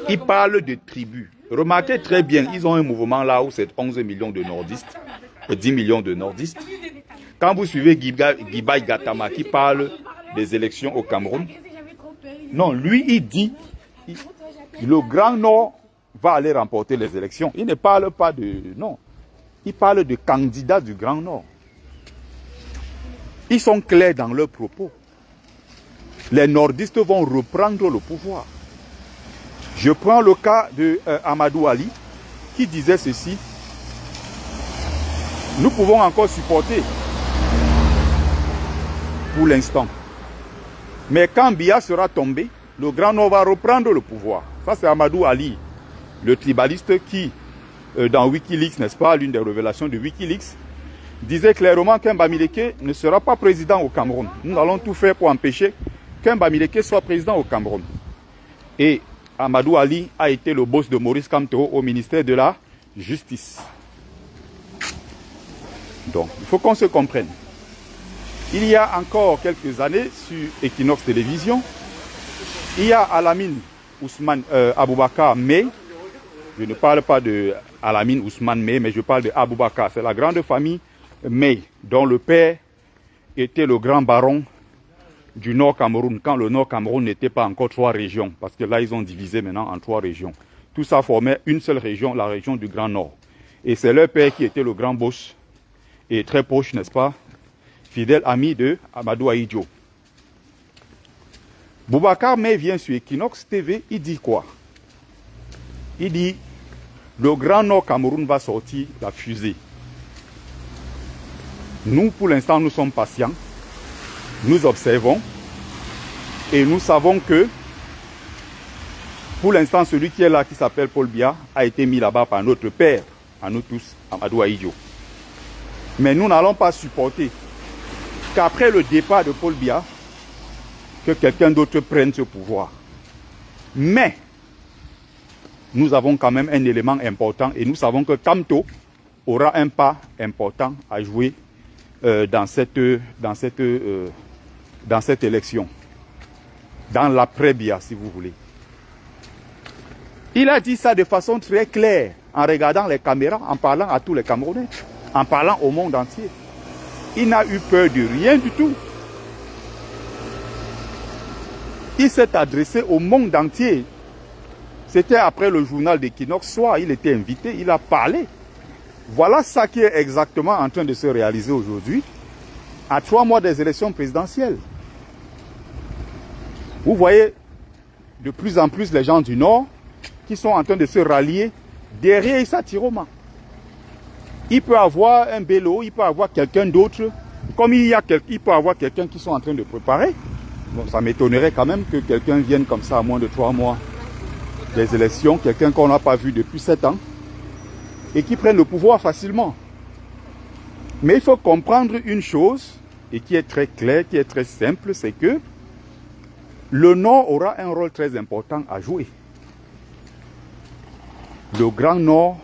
[SPEAKER 1] Ils parlent de tribus. Remarquez très bien, ils ont un mouvement là où c'est 11 millions de nordistes, 10 millions de nordistes. Quand vous suivez Gibai Gatama qui parle des élections au Cameroun, non, lui il dit, le Grand Nord va aller remporter les élections. Il ne parle pas de... Non. Il parle de candidats du Grand Nord. Ils sont clairs dans leurs propos. Les nordistes vont reprendre le pouvoir. Je prends le cas de Amadou Ali qui disait ceci. Nous pouvons encore supporter pour l'instant. Mais quand Biya sera tombé, le Grand Nord va reprendre le pouvoir. Ça, c'est Amadou Ali, le tribaliste qui, dans Wikileaks, n'est-ce pas, l'une des révélations de Wikileaks, disait clairement qu'un Bamileke ne sera pas président au Cameroun. Nous allons tout faire pour empêcher qu'un Bamileke soit président au Cameroun. Et Amadou Ali a été le boss de Maurice Kamto au ministère de la Justice. Donc, il faut qu'on se comprenne. Il y a encore quelques années, sur Equinox Télévision, il y a Alamine Ousmane Aboubakar Mey. Je ne parle pas de Alamine Ousmane Mey, mais je parle de Aboubakar. C'est la grande famille Mey, dont le père était le grand baron du Nord Cameroun, quand le Nord Cameroun n'était pas encore 3 régions, parce que là, ils ont divisé maintenant en 3 régions. Tout ça formait une seule région, la région du Grand Nord. Et c'est leur père qui était le grand boss, et très proche, n'est-ce pas, fidèle ami de Amadou Ahidjo. Boubacar Mey vient sur Equinox TV, il dit quoi? Il dit, le Grand Nord Cameroun va sortir la fusée. Nous, pour l'instant, nous sommes patients. Nous observons et nous savons que pour l'instant, celui qui est là, qui s'appelle Paul Biya, a été mis là-bas par notre père, à nous tous, Amadou Ahidjo. Mais nous n'allons pas supporter qu'après le départ de Paul Biya, que quelqu'un d'autre prenne ce pouvoir. Mais nous avons quand même un élément important et nous savons que Kamto aura un pas important à jouer dans cette élection, dans l'après-Biya, si vous voulez. Il a dit ça de façon très claire, en regardant les caméras, en parlant à tous les Camerounais, en parlant au monde entier. Il n'a eu peur de rien du tout. Il s'est adressé au monde entier. C'était après le journal d'Equinox Soir, il était invité, il a parlé. Voilà ça qui est exactement en train de se réaliser aujourd'hui, à 3 mois des élections présidentielles. Vous voyez de plus en plus les gens du Nord qui sont en train de se rallier derrière Issa Tiroma. Il peut avoir un Bello, il peut avoir quelqu'un d'autre, comme il peut avoir quelqu'un qui sont en train de préparer. Bon, ça m'étonnerait quand même que quelqu'un vienne comme ça à moins de 3 mois des élections, quelqu'un qu'on n'a pas vu depuis 7 ans, et qui prenne le pouvoir facilement. Mais il faut comprendre une chose, et qui est très claire, qui est très simple, c'est que le Nord aura un rôle très important à jouer. Le Grand Nord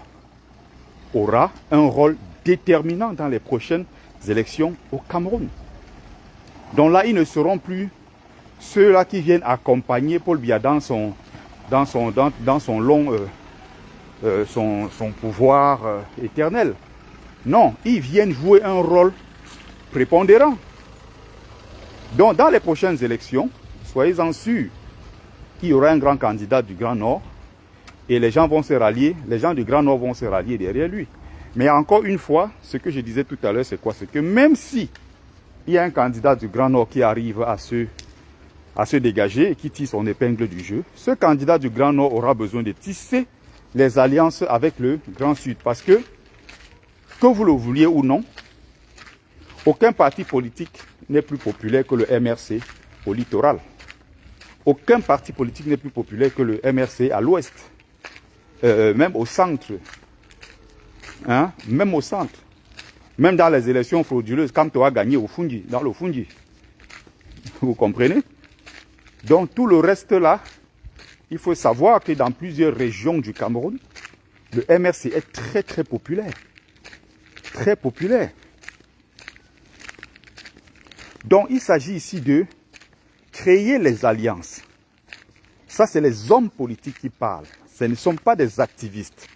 [SPEAKER 1] aura un rôle déterminant dans les prochaines élections au Cameroun. Donc là, ils ne seront plus ceux-là qui viennent accompagner Paul Biya dans son pouvoir éternel. Non, ils viennent jouer un rôle prépondérant. Donc, dans les prochaines élections, soyez-en sûrs, il y aura un grand candidat du Grand Nord et les gens vont se rallier, les gens du Grand Nord vont se rallier derrière lui. Mais encore une fois, ce que je disais tout à l'heure, c'est quoi? C'est que même si il y a un candidat du Grand Nord qui arrive à se dégager et qui tire son épingle du jeu, ce candidat du Grand Nord aura besoin de tisser les alliances avec le Grand Sud. Parce que vous le vouliez ou non, aucun parti politique n'est plus populaire que le MRC au littoral. Aucun parti politique n'est plus populaire que le MRC à l'ouest. Même au centre. Hein? Même au centre. Même dans les élections frauduleuses, Kamto a gagné au Fungi, dans le Fungi. Vous comprenez? Donc tout le reste là, il faut savoir que dans plusieurs régions du Cameroun, le MRC est très très populaire. Très populaire. Donc il s'agit ici de créer les alliances. Ça, c'est les hommes politiques qui parlent. Ce ne sont pas des activistes.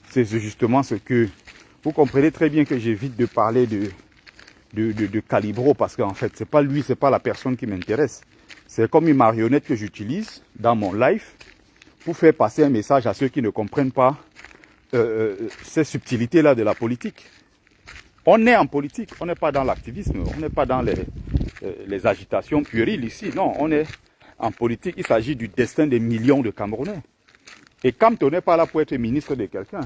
[SPEAKER 1] C'est justement ce que... Vous comprenez très bien que j'évite de parler de Calibro parce qu'en fait, c'est pas lui, c'est pas la personne qui m'intéresse. C'est comme une marionnette que j'utilise dans mon live pour faire passer un message à ceux qui ne comprennent pas ces subtilités-là de la politique. On est en politique, on n'est pas dans l'activisme, on n'est pas dans les agitations puériles ici. Non, on est en politique, il s'agit du destin des millions de Camerounais. Et Kamto n'est pas là pour être ministre de quelqu'un.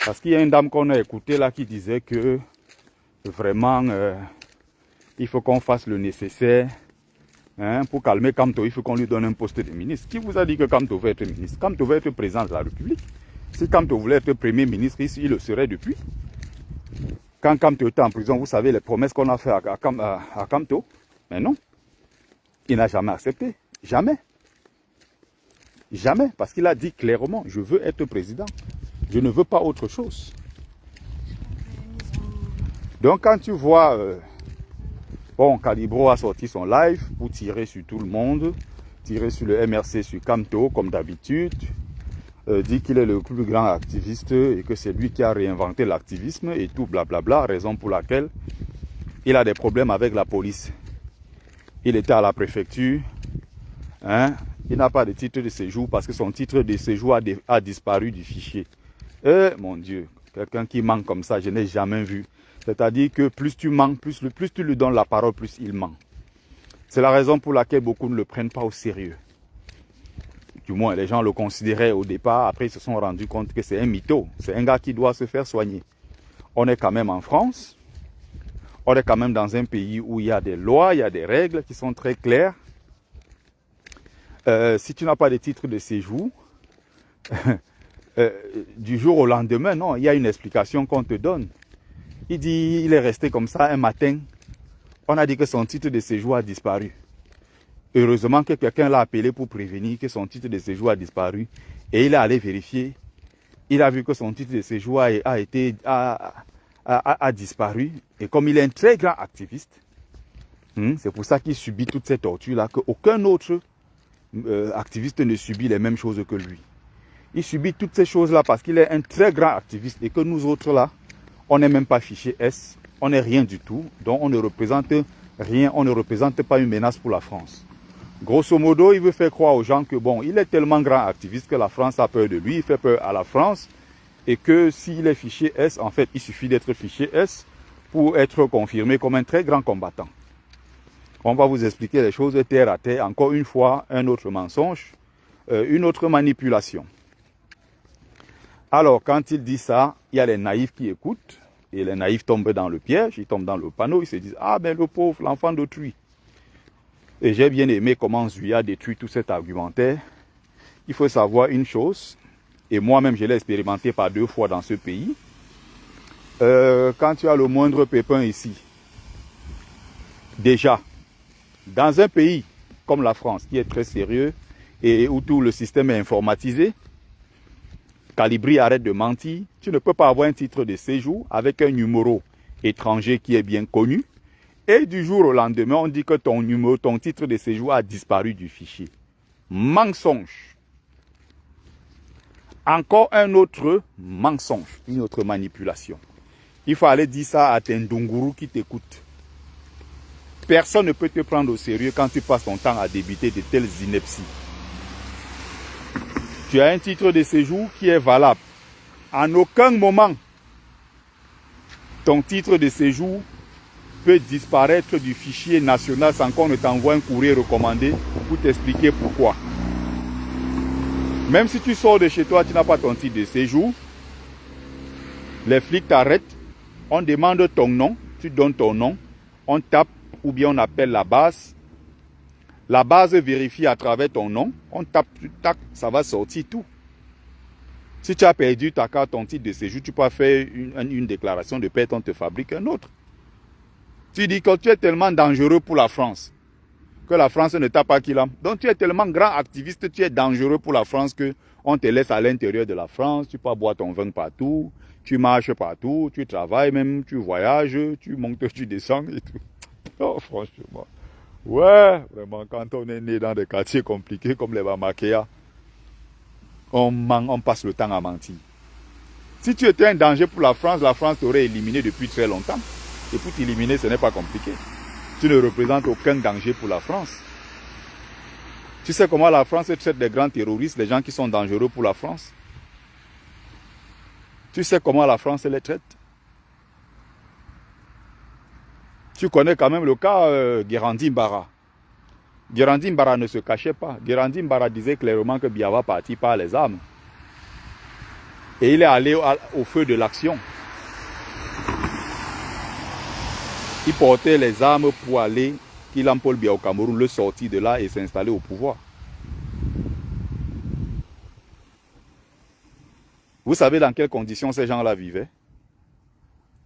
[SPEAKER 1] Parce qu'il y a une dame qu'on a écoutée là qui disait que vraiment, il faut qu'on fasse le nécessaire. Hein, pour calmer Kamto, il faut qu'on lui donne un poste de ministre. Qui vous a dit que Kamto veut être ministre? Kamto veut être président de la République. Si Kamto voulait être premier ministre, il le serait depuis. Quand Kamto était en prison, vous savez les promesses qu'on a faites à Kamto. Mais non, il n'a jamais accepté. Jamais. Jamais. Parce qu'il a dit clairement, je veux être président. Je ne veux pas autre chose. Donc quand tu vois... bon, Calibro a sorti son live pour tirer sur tout le monde, tirer sur le MRC, sur Kamto, comme d'habitude. Dit qu'il est le plus grand activiste et que c'est lui qui a réinventé l'activisme et tout blablabla, raison pour laquelle il a des problèmes avec la police. Il était à la préfecture, hein, il n'a pas de titre de séjour parce que son titre de séjour a disparu du fichier. Mon Dieu, quelqu'un qui ment comme ça, je n'ai jamais vu. C'est-à-dire que plus tu mens, plus tu lui donnes la parole, plus il ment. C'est la raison pour laquelle beaucoup ne le prennent pas au sérieux. Du moins, les gens le considéraient au départ, après ils se sont rendus compte que c'est un mytho. C'est un gars qui doit se faire soigner. On est quand même en France. On est quand même dans un pays où il y a des lois, il y a des règles qui sont très claires. Si tu n'as pas de titre de séjour, du jour au lendemain, non, il y a une explication qu'on te donne. Il dit, il est resté comme ça un matin. On a dit que son titre de séjour a disparu. Heureusement que quelqu'un l'a appelé pour prévenir que son titre de séjour a disparu. Et il est allé vérifier. Il a vu que son titre de séjour a disparu. Et comme il est un très grand activiste, c'est pour ça qu'il subit toutes ces tortures-là, qu'aucun autre activiste ne subit les mêmes choses que lui. Il subit toutes ces choses-là parce qu'il est un très grand activiste et que nous autres là, on n'est même pas fiché S, on n'est rien du tout, donc on ne représente rien, on ne représente pas une menace pour la France. Grosso modo, il veut faire croire aux gens que bon, il est tellement grand activiste que la France a peur de lui, il fait peur à la France, et que s'il est fiché S, en fait, il suffit d'être fiché S pour être confirmé comme un très grand combattant. On va vous expliquer les choses terre à terre, encore une fois, un autre mensonge, une autre manipulation. Alors, quand il dit ça, il y a les naïfs qui écoutent, et les naïfs tombent dans le piège, ils tombent dans le panneau, ils se disent « Ah, ben le pauvre, l'enfant d'autrui ». Et j'ai bien aimé comment Zuya détruit tout cet argumentaire. Il faut savoir une chose, et moi-même je l'ai expérimenté par 2 fois dans ce pays. Quand tu as le moindre pépin ici, déjà, dans un pays comme la France, qui est très sérieux, et où tout le système est informatisé, Calibri arrête de mentir, tu ne peux pas avoir un titre de séjour avec un numéro étranger qui est bien connu. Et du jour au lendemain, on dit que ton titre de séjour a disparu du fichier. Mensonge. Encore un autre mensonge, une autre manipulation. Il faut aller dire ça à tes ndunguru qui t'écoutent. Personne ne peut te prendre au sérieux quand tu passes ton temps à débiter de telles inepties. Tu as un titre de séjour qui est valable. En aucun moment, ton titre de séjour peut disparaître du fichier national sans qu'on ne t'envoie un courrier recommandé pour t'expliquer pourquoi. Même si tu sors de chez toi, tu n'as pas ton titre de séjour, les flics t'arrêtent, on demande ton nom, tu donnes ton nom, on tape ou bien on appelle la base. La base vérifie à travers ton nom, on tape, tac, ça va sortir tout. Si tu as perdu ta carte, ton titre de séjour, tu peux faire une déclaration de perte, on te fabrique un autre. Tu dis que tu es tellement dangereux pour la France, que la France ne t'a pas qu'il a. Donc tu es tellement grand activiste, tu es dangereux pour la France qu'on te laisse à l'intérieur de la France, tu peux boire ton vin partout, tu marches partout, tu travailles même, tu voyages, tu montes, tu descends et tout. Oh, franchement. Ouais, vraiment, quand on est né dans des quartiers compliqués comme les Bamakéa, on passe le temps à mentir. Si tu étais un danger pour la France t'aurait éliminé depuis très longtemps. Et pour t'éliminer, ce n'est pas compliqué. Tu ne représentes aucun danger pour la France. Tu sais comment la France traite des grands terroristes, les gens qui sont dangereux pour la France? Tu sais comment la France les traite? Tu connais quand même le cas Guérandi Mbara. Guérandi Mbara ne se cachait pas. Guérandi Mbara disait clairement que Biava partit par les armes. Et il est allé au feu de l'action. Il portait les armes pour aller, Ilan Paul Biya au Cameroun, le sortir de là et s'installer au pouvoir. Vous savez dans quelles conditions ces gens-là vivaient?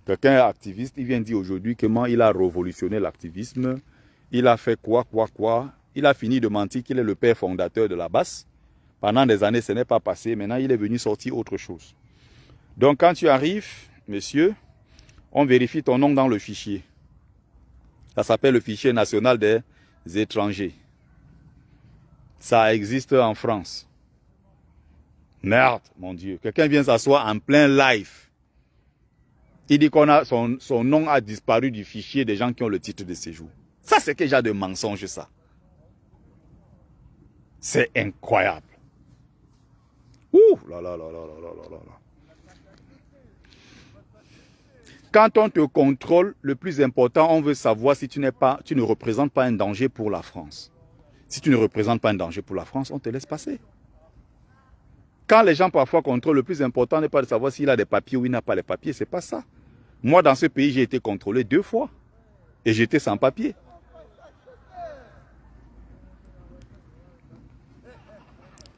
[SPEAKER 1] Quelqu'un est activiste, il vient dire aujourd'hui comment il a révolutionné l'activisme. Il a fait quoi. Il a fini de mentir qu'il est le père fondateur de la BAS. Pendant des années, ce n'est pas passé. Maintenant, il est venu sortir autre chose. Donc, quand tu arrives, monsieur, on vérifie ton nom dans le fichier. Ça s'appelle le fichier national des étrangers. Ça existe en France. Merde, mon Dieu. Quelqu'un vient s'asseoir en plein live. Il dit qu'on a son nom a disparu du fichier des gens qui ont le titre de séjour. Ça, c'est quel genre de mensonge, ça? C'est incroyable. Ouh là là là là là là là là. Quand on te contrôle, le plus important, on veut savoir si tu ne représentes pas un danger pour la France. Si tu ne représentes pas un danger pour la France, on te laisse passer. Quand les gens parfois contrôlent, le plus important n'est pas de savoir s'il a des papiers ou il n'a pas les papiers, c'est pas ça. Moi, dans ce pays, j'ai été contrôlé 2 fois. Et j'étais sans papier.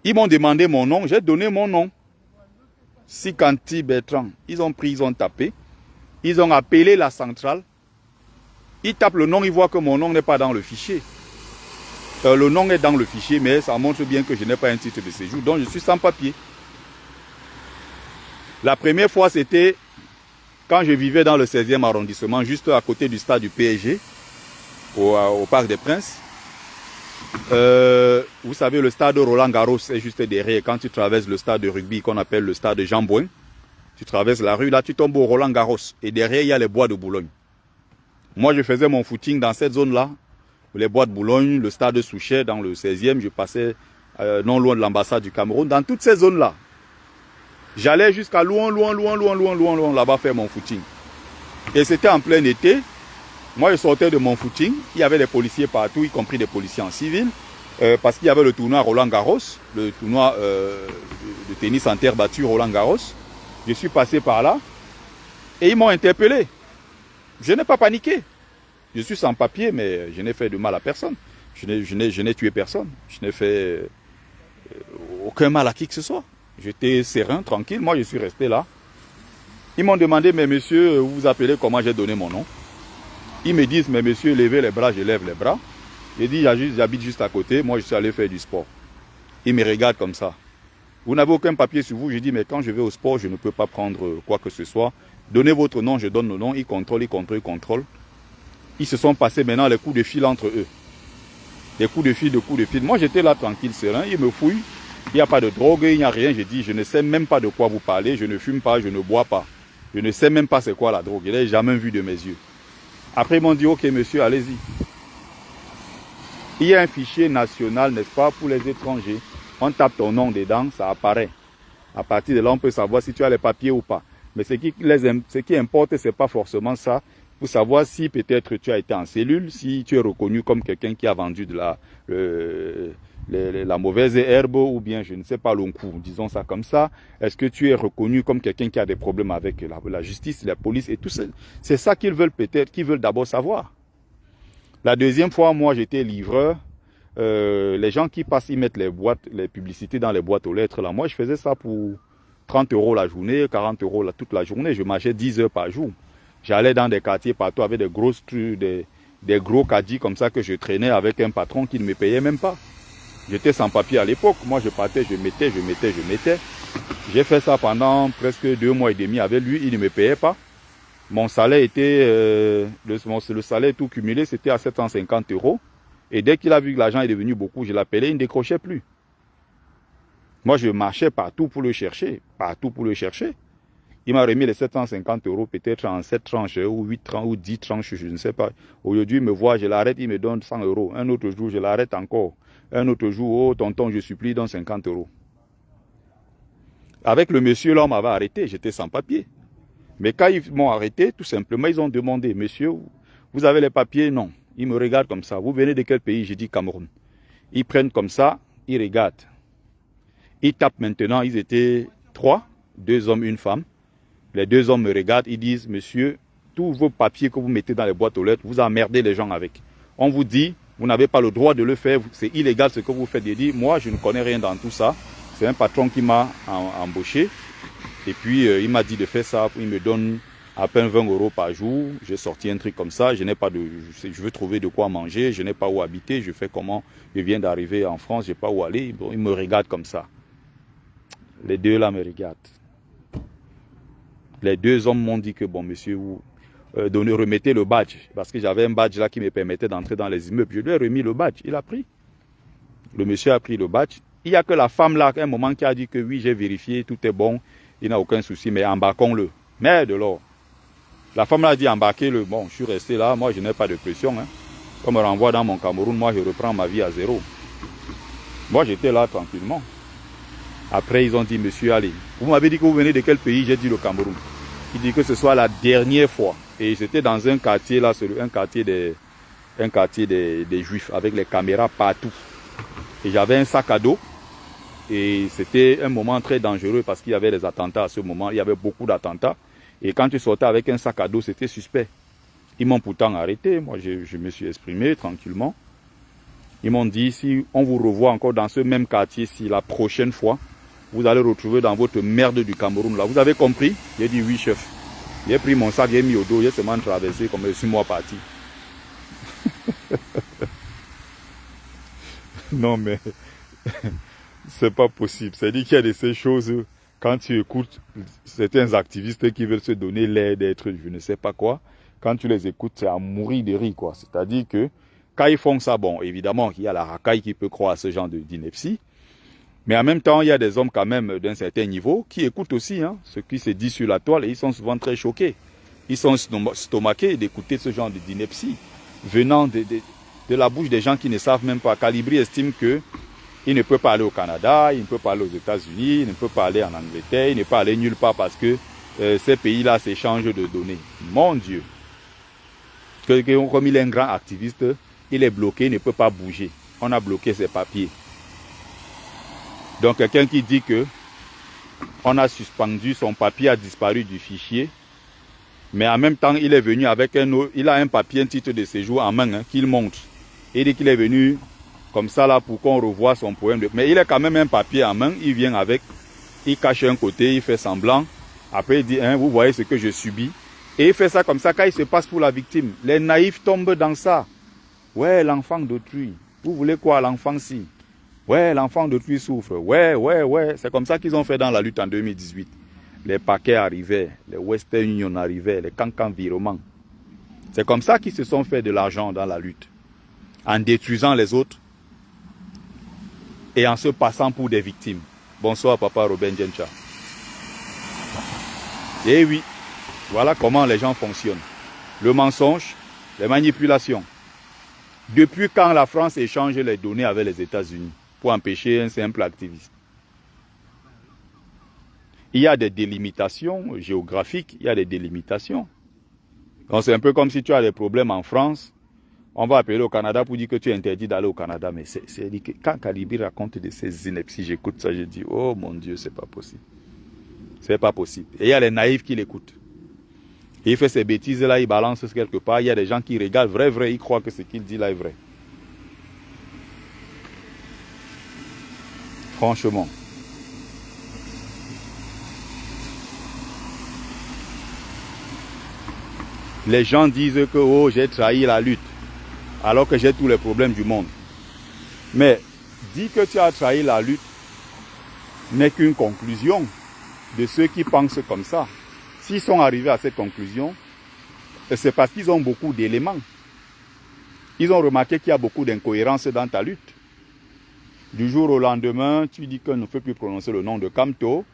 [SPEAKER 1] Ils m'ont demandé mon nom, j'ai donné mon nom. Sikanti Bertrand. Ils ont pris, ils ont tapé. Ils ont appelé la centrale. Ils tapent le nom, ils voient que mon nom n'est pas dans le fichier. Le nom est dans le fichier, mais ça montre bien que je n'ai pas un titre de séjour. Donc je suis sans papier. La première fois, c'était quand je vivais dans le 16e arrondissement, juste à côté du stade du PSG, au Parc des Princes. Vous savez, le stade Roland Garros est juste derrière. Quand tu traverses le stade de rugby qu'on appelle le stade Jean Bouin, tu traverses la rue, là tu tombes au Roland Garros. Et derrière, il y a les bois de Boulogne. Moi, je faisais mon footing dans cette zone-là. Les bois de Boulogne, le stade de Souchet, dans le 16e, je passais non loin de l'ambassade du Cameroun. Dans toutes ces zones-là, j'allais jusqu'à loin, là-bas faire mon footing. Et c'était en plein été. Moi, je sortais de mon footing. Il y avait des policiers partout, y compris des policiers en civil. Parce qu'il y avait le tournoi Roland Garros, le tournoi de tennis en terre battue Roland Garros. Je suis passé par là. Et ils m'ont interpellé. Je n'ai pas paniqué. Je suis sans papier, mais je n'ai fait de mal à personne. Je n'ai tué personne. Je n'ai fait aucun mal à qui que ce soit. J'étais serein, tranquille. Moi, je suis resté là. Ils m'ont demandé, mais monsieur, vous vous appelez comment j'ai donné mon nom? Ils me disent, mais monsieur, levez les bras, je lève les bras. J'ai dit, j'habite juste à côté. Moi, je suis allé faire du sport. Ils me regardent comme ça. Vous n'avez aucun papier sur vous? J'ai dit, mais quand je vais au sport, je ne peux pas prendre quoi que ce soit. Donnez votre nom, je donne le nom. Ils contrôlent. Ils se sont passés maintenant les coups de fil entre eux. Des coups de fil. Moi, j'étais là tranquille, serein. Ils me fouillent. Il n'y a pas de drogue, il n'y a rien. J'ai dit, je ne sais même pas de quoi vous parlez. Je ne fume pas, je ne bois pas. Je ne sais même pas c'est quoi la drogue. Je ne l'ai jamais vu de mes yeux. Après, ils m'ont dit, ok, monsieur, allez-y. Il y a un fichier national, n'est-ce pas, pour les étrangers. On tape ton nom dedans, ça apparaît. À partir de là, on peut savoir si tu as les papiers ou pas. Mais ce qui importe, ce n'est pas forcément ça. Pour savoir si peut-être tu as été en cellule, si tu es reconnu comme quelqu'un qui a vendu de la mauvaise herbe ou bien, je ne sais pas, l'onkou, disons ça comme ça. Est-ce que tu es reconnu comme quelqu'un qui a des problèmes avec la justice, la police et tout ça? C'est ça qu'ils veulent peut-être, qu'ils veulent d'abord savoir. La deuxième fois, moi, j'étais livreur. Les gens qui passent, ils mettent les publicités dans les boîtes aux lettres. Là, moi, je faisais ça pour 30 € la journée, 40 € toute la journée. Je marchais 10 heures par jour. J'allais dans des quartiers partout avec des gros caddies comme ça que je traînais avec un patron qui ne me payait même pas. J'étais sans papier à l'époque. Moi, je partais, je mettais. J'ai fait ça pendant presque 2 mois et demi avec lui. Il ne me payait pas. Mon salaire était, le salaire tout cumulé, c'était à 750 €. Et dès qu'il a vu que l'argent est devenu beaucoup, je l'appelais, il ne décrochait plus. Moi, je marchais partout pour le chercher. Il m'a remis les 750 € peut-être en 7 tranches ou 8 tranches ou 10 tranches, je ne sais pas. Aujourd'hui, il me voit, je l'arrête, il me donne 100 €. Un autre jour, je l'arrête encore. Un autre jour, oh tonton, je supplie, donne 50 euros. Avec le monsieur, l'homme m'avait arrêté, j'étais sans papier. Mais quand ils m'ont arrêté, tout simplement, ils ont demandé, monsieur, vous avez les papiers? Non. Ils me regardent comme ça. Vous venez de quel pays? J'ai dit Cameroun. Ils prennent comme ça, ils regardent. Ils tapent maintenant, ils étaient 3, 2 hommes, 1 femme. Les 2 hommes me regardent, ils disent, monsieur, tous vos papiers que vous mettez dans les boîtes aux lettres, vous emmerdez les gens avec. On vous dit, vous n'avez pas le droit de le faire, c'est illégal ce que vous faites. Il dit, moi je ne connais rien dans tout ça. C'est un patron qui m'a embauché. Et puis il m'a dit de faire ça, il me donne à peine 20 euros par jour. J'ai sorti un truc comme ça, je n'ai pas de, je veux trouver de quoi manger, je n'ai pas où habiter, je fais comment, je viens d'arriver en France, je n'ai pas où aller. Bon, ils me regardent comme ça. Les 2 là me regardent. Les 2 hommes m'ont dit que bon monsieur, vous remettez le badge. Parce que j'avais un badge là qui me permettait d'entrer dans les immeubles. Je lui ai remis le badge, il a pris. Le monsieur a pris le badge. Il n'y a que la femme là, à un moment, qui a dit que oui, j'ai vérifié, tout est bon, il n'a aucun souci, mais embarquons-le. Mais de l'or. La femme là a dit embarquez-le. Bon, je suis resté là, moi je n'ai pas de pression. Hein. On me renvoie dans mon Cameroun, moi je reprends ma vie à 0. Moi j'étais là tranquillement. Après ils ont dit, monsieur, allez, vous m'avez dit que vous venez de quel pays? J'ai dit le Cameroun. Il dit que ce soit la dernière fois. Et c'était dans un quartier là, un quartier des Juifs, avec les caméras partout. Et j'avais un sac à dos. Et c'était un moment très dangereux parce qu'il y avait des attentats à ce moment. Il y avait beaucoup d'attentats. Et quand tu sortais avec un sac à dos, c'était suspect. Ils m'ont pourtant arrêté. Moi, je me suis exprimé tranquillement. Ils m'ont dit, si on vous revoit encore dans ce même quartier-ci la prochaine fois, vous allez retrouver dans votre merde du Cameroun là. Vous avez compris? J'ai dit oui, chef. J'ai pris mon sac, j'ai mis au dos, j'ai seulement traversé comme je suis moi parti. Non mais, c'est pas possible. C'est-à-dire qu'il y a de ces choses, quand tu écoutes certains activistes qui veulent se donner l'air d'être je ne sais pas quoi, quand tu les écoutes, c'est à mourir de rire, quoi. C'est-à-dire que, quand ils font ça, bon, évidemment, il y a la racaille qui peut croire à ce genre d'ineptie, mais en même temps, il y a des hommes quand même d'un certain niveau qui écoutent aussi hein, ce qui se dit sur la toile et ils sont souvent très choqués. Ils sont stomaqués d'écouter ce genre d'ineptie venant de la bouche des gens qui ne savent même pas. Calibri estime que il ne peut pas aller au Canada, il ne peut pas aller aux États-Unis, il ne peut pas aller en Angleterre, il ne peut pas aller nulle part parce que ces pays-là s'échangent de données. Mon Dieu! Comme il est un grand activiste, il est bloqué, il ne peut pas bouger. On a bloqué ses papiers. Donc quelqu'un qui dit que on a suspendu, son papier a disparu du fichier, mais en même temps il est venu avec il a un papier, un titre de séjour en main hein, qu'il montre. Il dit qu'il est venu comme ça là pour qu'on revoie son poème. Mais il a quand même un papier en main, il vient avec, il cache un côté, il fait semblant. Après il dit, hein, vous voyez ce que je subis. Et il fait ça comme ça quand il se passe pour la victime. Les naïfs tombent dans ça. Ouais, l'enfant d'autrui. Vous voulez quoi l'enfant-ci? Ouais, l'enfant d'autrui souffre. Ouais. C'est comme ça qu'ils ont fait dans la lutte en 2018. Les paquets arrivaient, les Western Union arrivaient, les cancans virements. C'est comme ça qu'ils se sont fait de l'argent dans la lutte. En détruisant les autres et en se passant pour des victimes. Bonsoir, papa Robin Djencha. Eh oui, voilà comment les gens fonctionnent. Le mensonge, les manipulations. Depuis quand la France échange les données avec les États-Unis pour empêcher un simple activiste? Il y a des délimitations géographiques, il y a des délimitations. Donc c'est un peu comme si tu as des problèmes en France, on va appeler au Canada pour dire que tu es interdit d'aller au Canada. Mais c'est quand Calibri raconte de ces inepties, j'écoute ça, je dis, oh mon Dieu, c'est pas possible. C'est pas possible. Et il y a les naïfs qui l'écoutent. Il fait ces bêtises là, il balance quelque part. Il y a des gens qui regardent vrai, ils croient que ce qu'il dit là est vrai. Franchement. Les gens disent que oh, j'ai trahi la lutte, alors que j'ai tous les problèmes du monde. Mais dire que tu as trahi la lutte n'est qu'une conclusion de ceux qui pensent comme ça. S'ils sont arrivés à cette conclusion, c'est parce qu'ils ont beaucoup d'éléments. Ils ont remarqué qu'il y a beaucoup d'incohérences dans ta lutte. Du jour au lendemain, tu dis qu'on ne peut plus prononcer le nom de Kamto.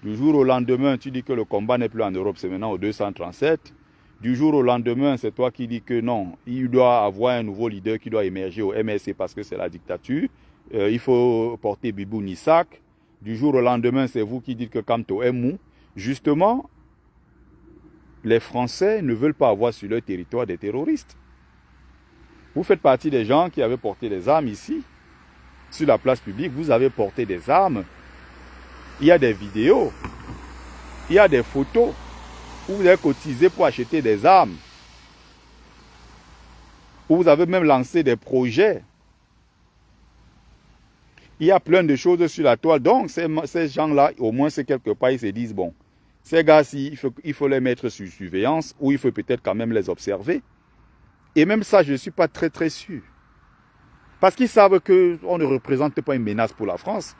[SPEAKER 1] Du jour au lendemain, tu dis que le combat n'est plus en Europe, c'est maintenant au 237. Du jour au lendemain, c'est toi qui dis que non, il doit avoir un nouveau leader qui doit émerger au MSC parce que c'est la dictature. il faut porter Bibou Nissak. Du jour au lendemain, c'est vous qui dites que Kamto est mou. Justement, les Français ne veulent pas avoir sur leur territoire des terroristes. Vous faites partie des gens qui avaient porté des armes ici. Sur la place publique, vous avez porté des armes. Il y a des vidéos. Il y a des photos où vous avez cotisé pour acheter des armes. Où vous avez même lancé des projets. Il y a plein de choses sur la toile. Donc, ces gens-là, au moins, c'est quelque part, ils se disent, bon, ces gars-ci, il faut les mettre sous surveillance ou il faut peut-être quand même les observer. Et même ça, je ne suis pas très, très sûr. Parce qu'ils savent qu'on ne représente pas une menace pour la France.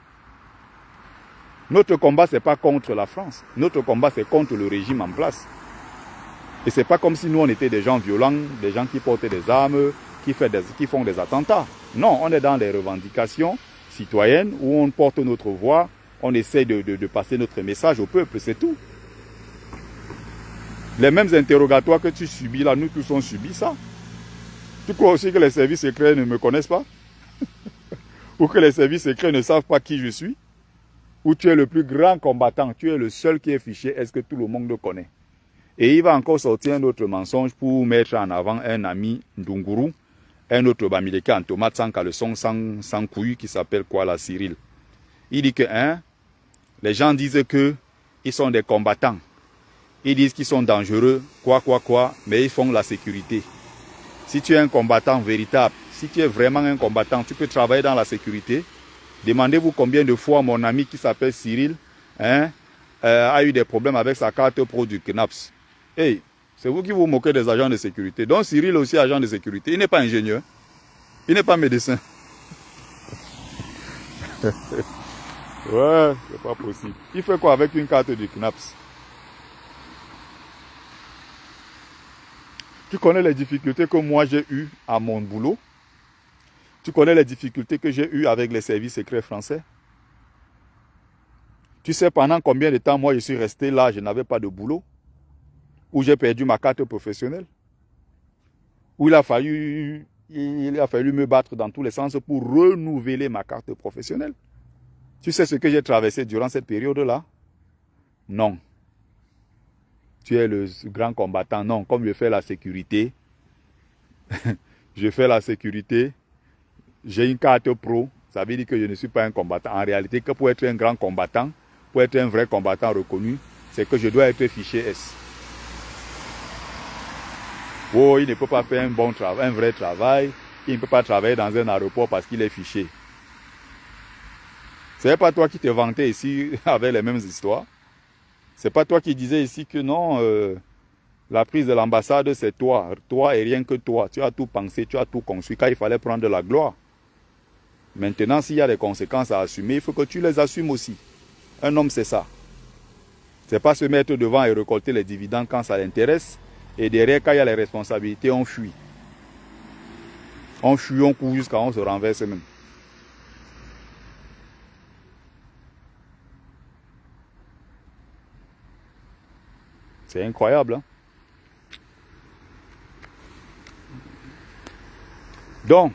[SPEAKER 1] Notre combat, ce n'est pas contre la France. Notre combat, c'est contre le régime en place. Et ce n'est pas comme si nous, on était des gens violents, des gens qui portaient des armes, qui font des attentats. Non, on est dans des revendications citoyennes où on porte notre voix, on essaie de passer notre message au peuple, c'est tout. Les mêmes interrogatoires que tu subis là, nous tous on subit ça. Tu crois aussi que les services secrets ne me connaissent pas? Ou que les services secrets ne savent pas qui je suis? Ou tu es le plus grand combattant, tu es le seul qui est fiché, est-ce que tout le monde le connaît? Et il va encore sortir un autre mensonge pour mettre en avant un ami Ndunguru, un autre Bamileke en tomate sans caleçon, sans couille, qui s'appelle quoi là, Cyril. Il dit que, les gens disent que ils sont des combattants. Ils disent qu'ils sont dangereux, quoi, mais ils font la sécurité. Si tu es un combattant véritable, si tu es vraiment un combattant, tu peux travailler dans la sécurité. Demandez-vous combien de fois mon ami qui s'appelle Cyril a eu des problèmes avec sa carte pro du CNAPS. Hey, c'est vous qui vous moquez des agents de sécurité. Donc Cyril est aussi agent de sécurité. Il n'est pas ingénieur. Il n'est pas médecin. Ouais, c'est pas possible. Il fait quoi avec une carte du CNAPS? Tu connais les difficultés que moi j'ai eues à mon boulot? Tu connais les difficultés que j'ai eues avec les services secrets français? Tu sais pendant combien de temps moi je suis resté là, je n'avais pas de boulot? Où j'ai perdu ma carte professionnelle? Où il a fallu me battre dans tous les sens pour renouveler ma carte professionnelle? Tu sais ce que j'ai traversé durant cette période-là? Non. Tu es le grand combattant. Non, comme je fais la sécurité, je fais la sécurité, j'ai une carte pro, ça veut dire que je ne suis pas un combattant. En réalité, que pour être un grand combattant, pour être un vrai combattant reconnu, c'est que je dois être fiché S. Oh, il ne peut pas faire un bon travail, un vrai travail, il ne peut pas travailler dans un aéroport parce qu'il est fiché. Ce n'est pas toi qui te vantais ici avec les mêmes histoires. C'est pas toi qui disais ici que non, la prise de l'ambassade c'est toi. Toi et rien que toi. Tu as tout pensé, tu as tout construit quand il fallait prendre la gloire. Maintenant, s'il y a des conséquences à assumer, il faut que tu les assumes aussi. Un homme, c'est ça. C'est pas se mettre devant et récolter les dividendes quand ça l'intéresse. Et derrière, quand il y a les responsabilités, on fuit. On fuit, on court jusqu'à on se renverse même. C'est incroyable, hein? Donc,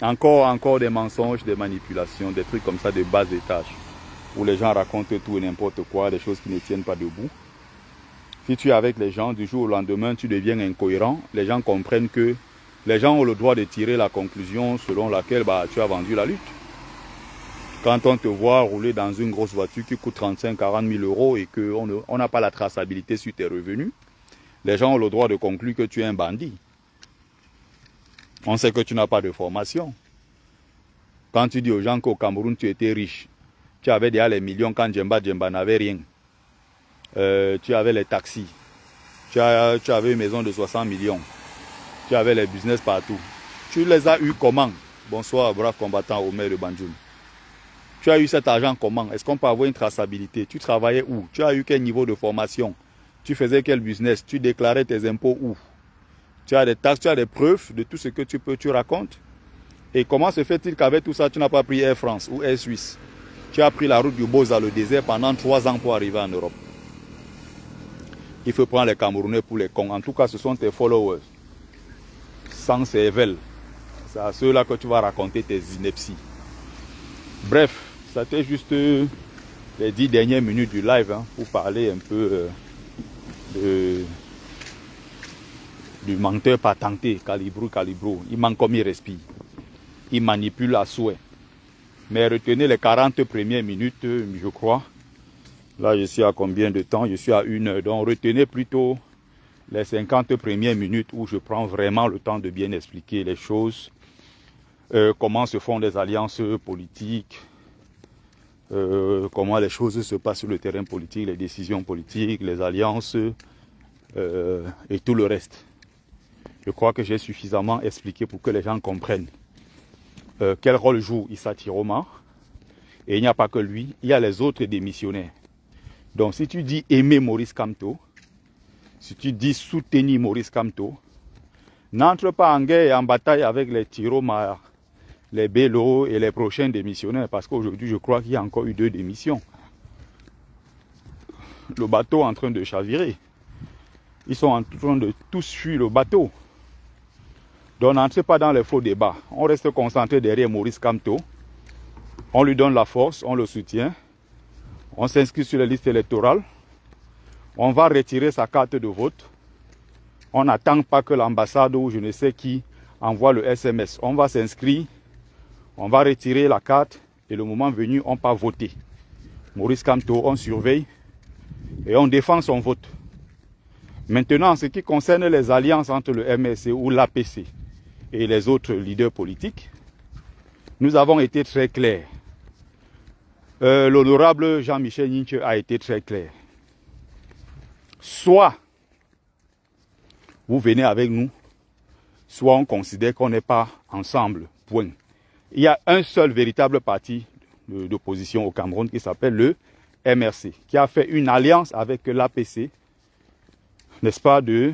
[SPEAKER 1] encore des mensonges, des manipulations, des trucs comme ça de bas étage, où les gens racontent tout et n'importe quoi, des choses qui ne tiennent pas debout. Si tu es avec les gens, du jour au lendemain, tu deviens incohérent. Les gens comprennent que les gens ont le droit de tirer la conclusion selon laquelle tu as vendu la lutte. Quand on te voit rouler dans une grosse voiture qui coûte 35-40 000 euros et qu'on n'a pas la traçabilité sur tes revenus, les gens ont le droit de conclure que tu es un bandit. On sait que tu n'as pas de formation. Quand tu dis aux gens qu'au Cameroun, tu étais riche, tu avais déjà les millions quand Djemba n'avait rien. Tu avais les taxis. Tu avais une maison de 60 millions. Tu avais les business partout. Tu les as eus comment? Bonsoir, brave combattant Omer de Banjoum. Tu as eu cet argent comment? Est-ce qu'on peut avoir une traçabilité? Tu travaillais où? Tu as eu quel niveau de formation? Tu faisais quel business? Tu déclarais tes impôts où? Tu as des taxes, tu as des preuves de tout ce que tu racontes? Et comment se fait-il qu'avec tout ça, tu n'as pas pris Air France ou Air Suisse? Tu as pris la route du Boza, le désert, pendant 3 ans pour arriver en Europe. Il faut prendre les Camerounais pour les cons. En tout cas, ce sont tes followers. Sans cervelle. C'est à ceux-là que tu vas raconter tes inepties. Bref, c'était juste les 10 dernières minutes du live hein, pour parler un peu du menteur patenté, Calibro. Il manque comme il respire. Il manipule à souhait. Mais retenez les 40 premières minutes, je crois. Là, je suis à combien de temps? Je suis à 1 heure. Donc, retenez plutôt les 50 premières minutes où je prends vraiment le temps de bien expliquer les choses. Comment se font des alliances politiques. Comment les choses se passent sur le terrain politique, les décisions politiques, les alliances et tout le reste. Je crois que j'ai suffisamment expliqué pour que les gens comprennent quel rôle joue Issa Chiroma. Et il n'y a pas que lui, il y a les autres démissionnaires. Donc si tu dis aimer Maurice Kamto, si tu dis soutenir Maurice Kamto, n'entre pas en guerre et en bataille avec les Chiroma, les Bello et les prochains démissionnaires, parce qu'aujourd'hui je crois qu'il y a encore eu 2 démissions. Le bateau est en train de chavirer. Ils sont en train de tous fuir le bateau. Donc n'entrez pas dans les faux débats. On reste concentré derrière Maurice Kamto. On lui donne la force, on le soutient. On s'inscrit sur les listes électorales. On va retirer sa carte de vote. On n'attend pas que l'ambassade ou je ne sais qui envoie le SMS. On va s'inscrire, on va retirer la carte et le moment venu, on part voter. Maurice Kamto, on surveille et on défend son vote. Maintenant, en ce qui concerne les alliances entre le MRC ou l'APC et les autres leaders politiques, nous avons été très clairs. L'honorable Jean-Michel Ninche a été très clair. Soit vous venez avec nous, soit on considère qu'on n'est pas ensemble. Point. Il y a un seul véritable parti d'opposition au Cameroun qui s'appelle le MRC, qui a fait une alliance avec l'APC, n'est-ce pas, de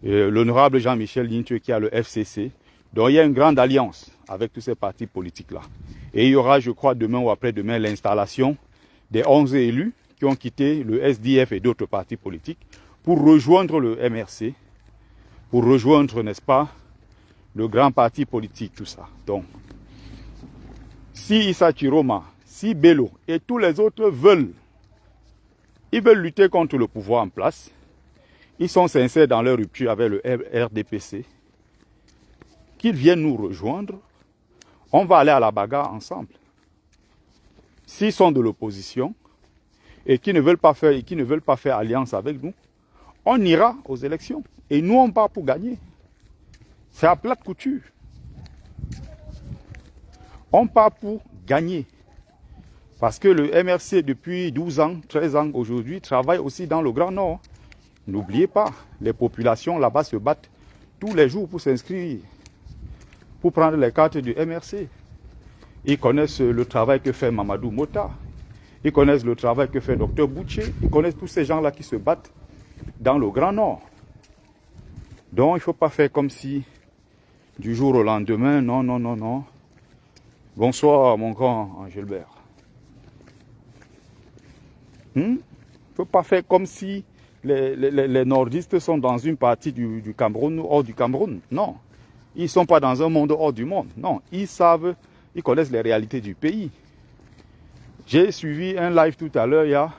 [SPEAKER 1] l'honorable Jean-Michel Ninche qui a le FCC. Donc il y a une grande alliance avec tous ces partis politiques-là. Et il y aura, je crois, demain ou après-demain, l'installation des 11 élus qui ont quitté le SDF et d'autres partis politiques pour rejoindre le MRC, pour rejoindre, n'est-ce pas, le grand parti politique, tout ça. Donc, si Issa Chiroma, si Bello et tous les autres ils veulent lutter contre le pouvoir en place, ils sont sincères dans leur rupture avec le RDPC, qu'ils viennent nous rejoindre, on va aller à la bagarre ensemble. S'ils sont de l'opposition et qui ne veulent pas faire alliance avec nous, on ira aux élections. Et nous, on part pour gagner. C'est à plate couture. On part pour gagner. Parce que le MRC, depuis 12 ans, 13 ans aujourd'hui, travaille aussi dans le Grand Nord. N'oubliez pas, les populations là-bas se battent tous les jours pour s'inscrire, pour prendre les cartes du MRC. Ils connaissent le travail que fait Mamadou Mota. Ils connaissent le travail que fait Dr Boucher. Ils connaissent tous ces gens-là qui se battent dans le Grand Nord. Donc, il ne faut pas faire comme si, du jour au lendemain, non. Bonsoir, mon grand Angelbert. Il ne faut pas faire comme si les nordistes sont dans une partie du Cameroun ou hors du Cameroun. Non. Ils ne sont pas dans un monde hors du monde. Non. Ils connaissent les réalités du pays. J'ai suivi un live tout à l'heure.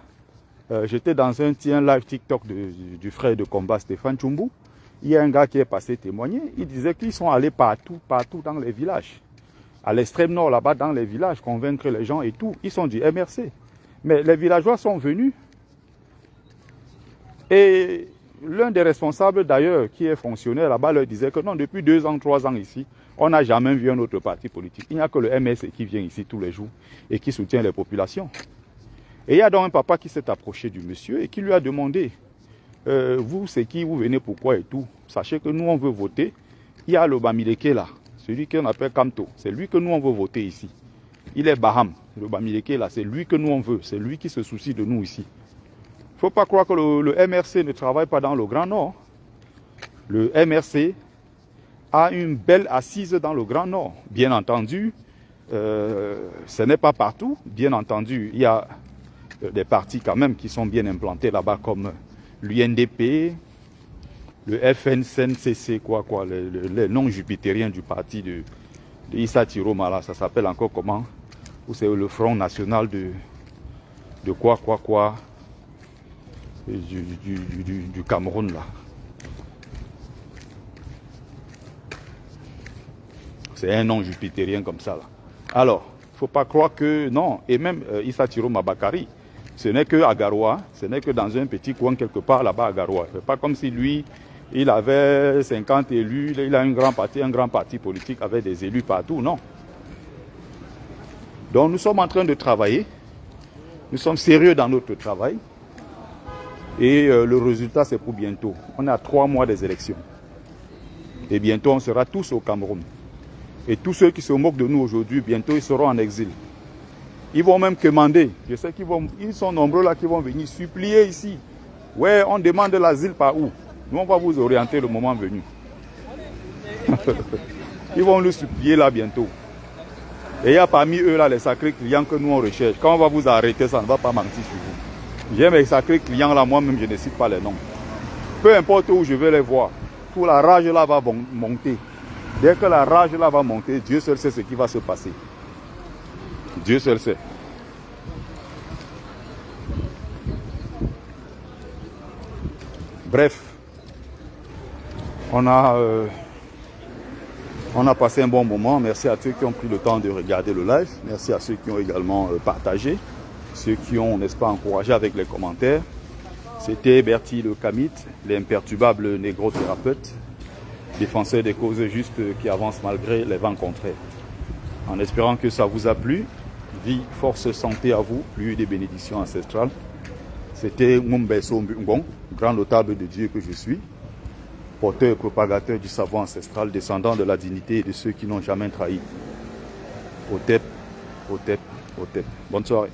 [SPEAKER 1] J'étais dans un live TikTok du frère de combat Stéphane Tchoumbu. Il y a un gars qui est passé témoigner. Il disait qu'ils sont allés partout dans les villages. À l'extrême nord, là-bas, dans les villages, convaincre les gens et tout. Ils sont du MRC. Mais les villageois sont venus. Et l'un des responsables, d'ailleurs, qui est fonctionnaire là-bas, leur disait que non, depuis 2 ans, 3 ans ici, on n'a jamais vu un autre parti politique. Il n'y a que le MRC qui vient ici tous les jours et qui soutient les populations. Et il y a donc un papa qui s'est approché du monsieur et qui lui a demandé vous, c'est qui, vous venez pourquoi et tout. Sachez que nous, on veut voter. Il y a le Bamileke là, celui qu'on appelle Kamto. C'est lui que nous, on veut voter ici. Il est Baham, le Bamileke là, c'est lui que nous, on veut. C'est lui qui se soucie de nous ici. Il ne faut pas croire que le MRC ne travaille pas dans le Grand Nord. Le MRC a une belle assise dans le Grand Nord. Bien entendu, ce n'est pas partout. Bien entendu, il y a des partis quand même qui sont bien implantés là-bas comme l'UNDP, le FNCNCC, les noms jupitériens du parti Issa Tiroma, là, ça s'appelle encore comment? Ou c'est le Front National de quoi du Cameroun, là. C'est un nom jupitérien comme ça, là. Alors, il ne faut pas croire que... Non, et même Issa Tiroma Bakari, ce n'est que à Garoua, ce n'est que dans un petit coin quelque part là-bas à Garoua. Ce n'est pas comme si lui, il avait 50 élus, il a un grand parti politique avec des élus partout, non. Donc nous sommes en train de travailler, nous sommes sérieux dans notre travail et le résultat c'est pour bientôt. On est à 3 mois des élections et bientôt on sera tous au Cameroun. Et tous ceux qui se moquent de nous aujourd'hui, bientôt ils seront en exil. Ils vont même commander, je sais qu'ils sont nombreux là qui vont venir supplier ici. Ouais, on demande l'asile par où? Nous on va vous orienter le moment venu. Ils vont nous supplier là bientôt. Et il y a parmi eux là les sacrés clients que nous on recherche. Quand on va vous arrêter, ça ne va pas mentir sur vous. J'ai mes sacrés clients là, moi-même je ne cite pas les noms. Peu importe où je vais les voir, tout la rage là va monter. Dès que la rage là va monter, Dieu seul sait ce qui va se passer. Dieu seul sait. Bref, on a passé un bon moment. Merci à ceux qui ont pris le temps de regarder le live. Merci à ceux qui ont également partagé. Ceux qui ont, n'est-ce pas, encouragé avec les commentaires. C'était Bertie le Kamit, l'imperturbable négro-thérapeute, défenseur des causes justes qui avance malgré les vents contraires. En espérant que ça vous a plu, vie, force, santé à vous, plus des bénédictions ancestrales. C'était Mumbeso Mbungon, grand notable de Dieu que je suis, porteur et propagateur du savoir ancestral, descendant de la dignité et de ceux qui n'ont jamais trahi. Otep, Otep, Otep. Bonne soirée.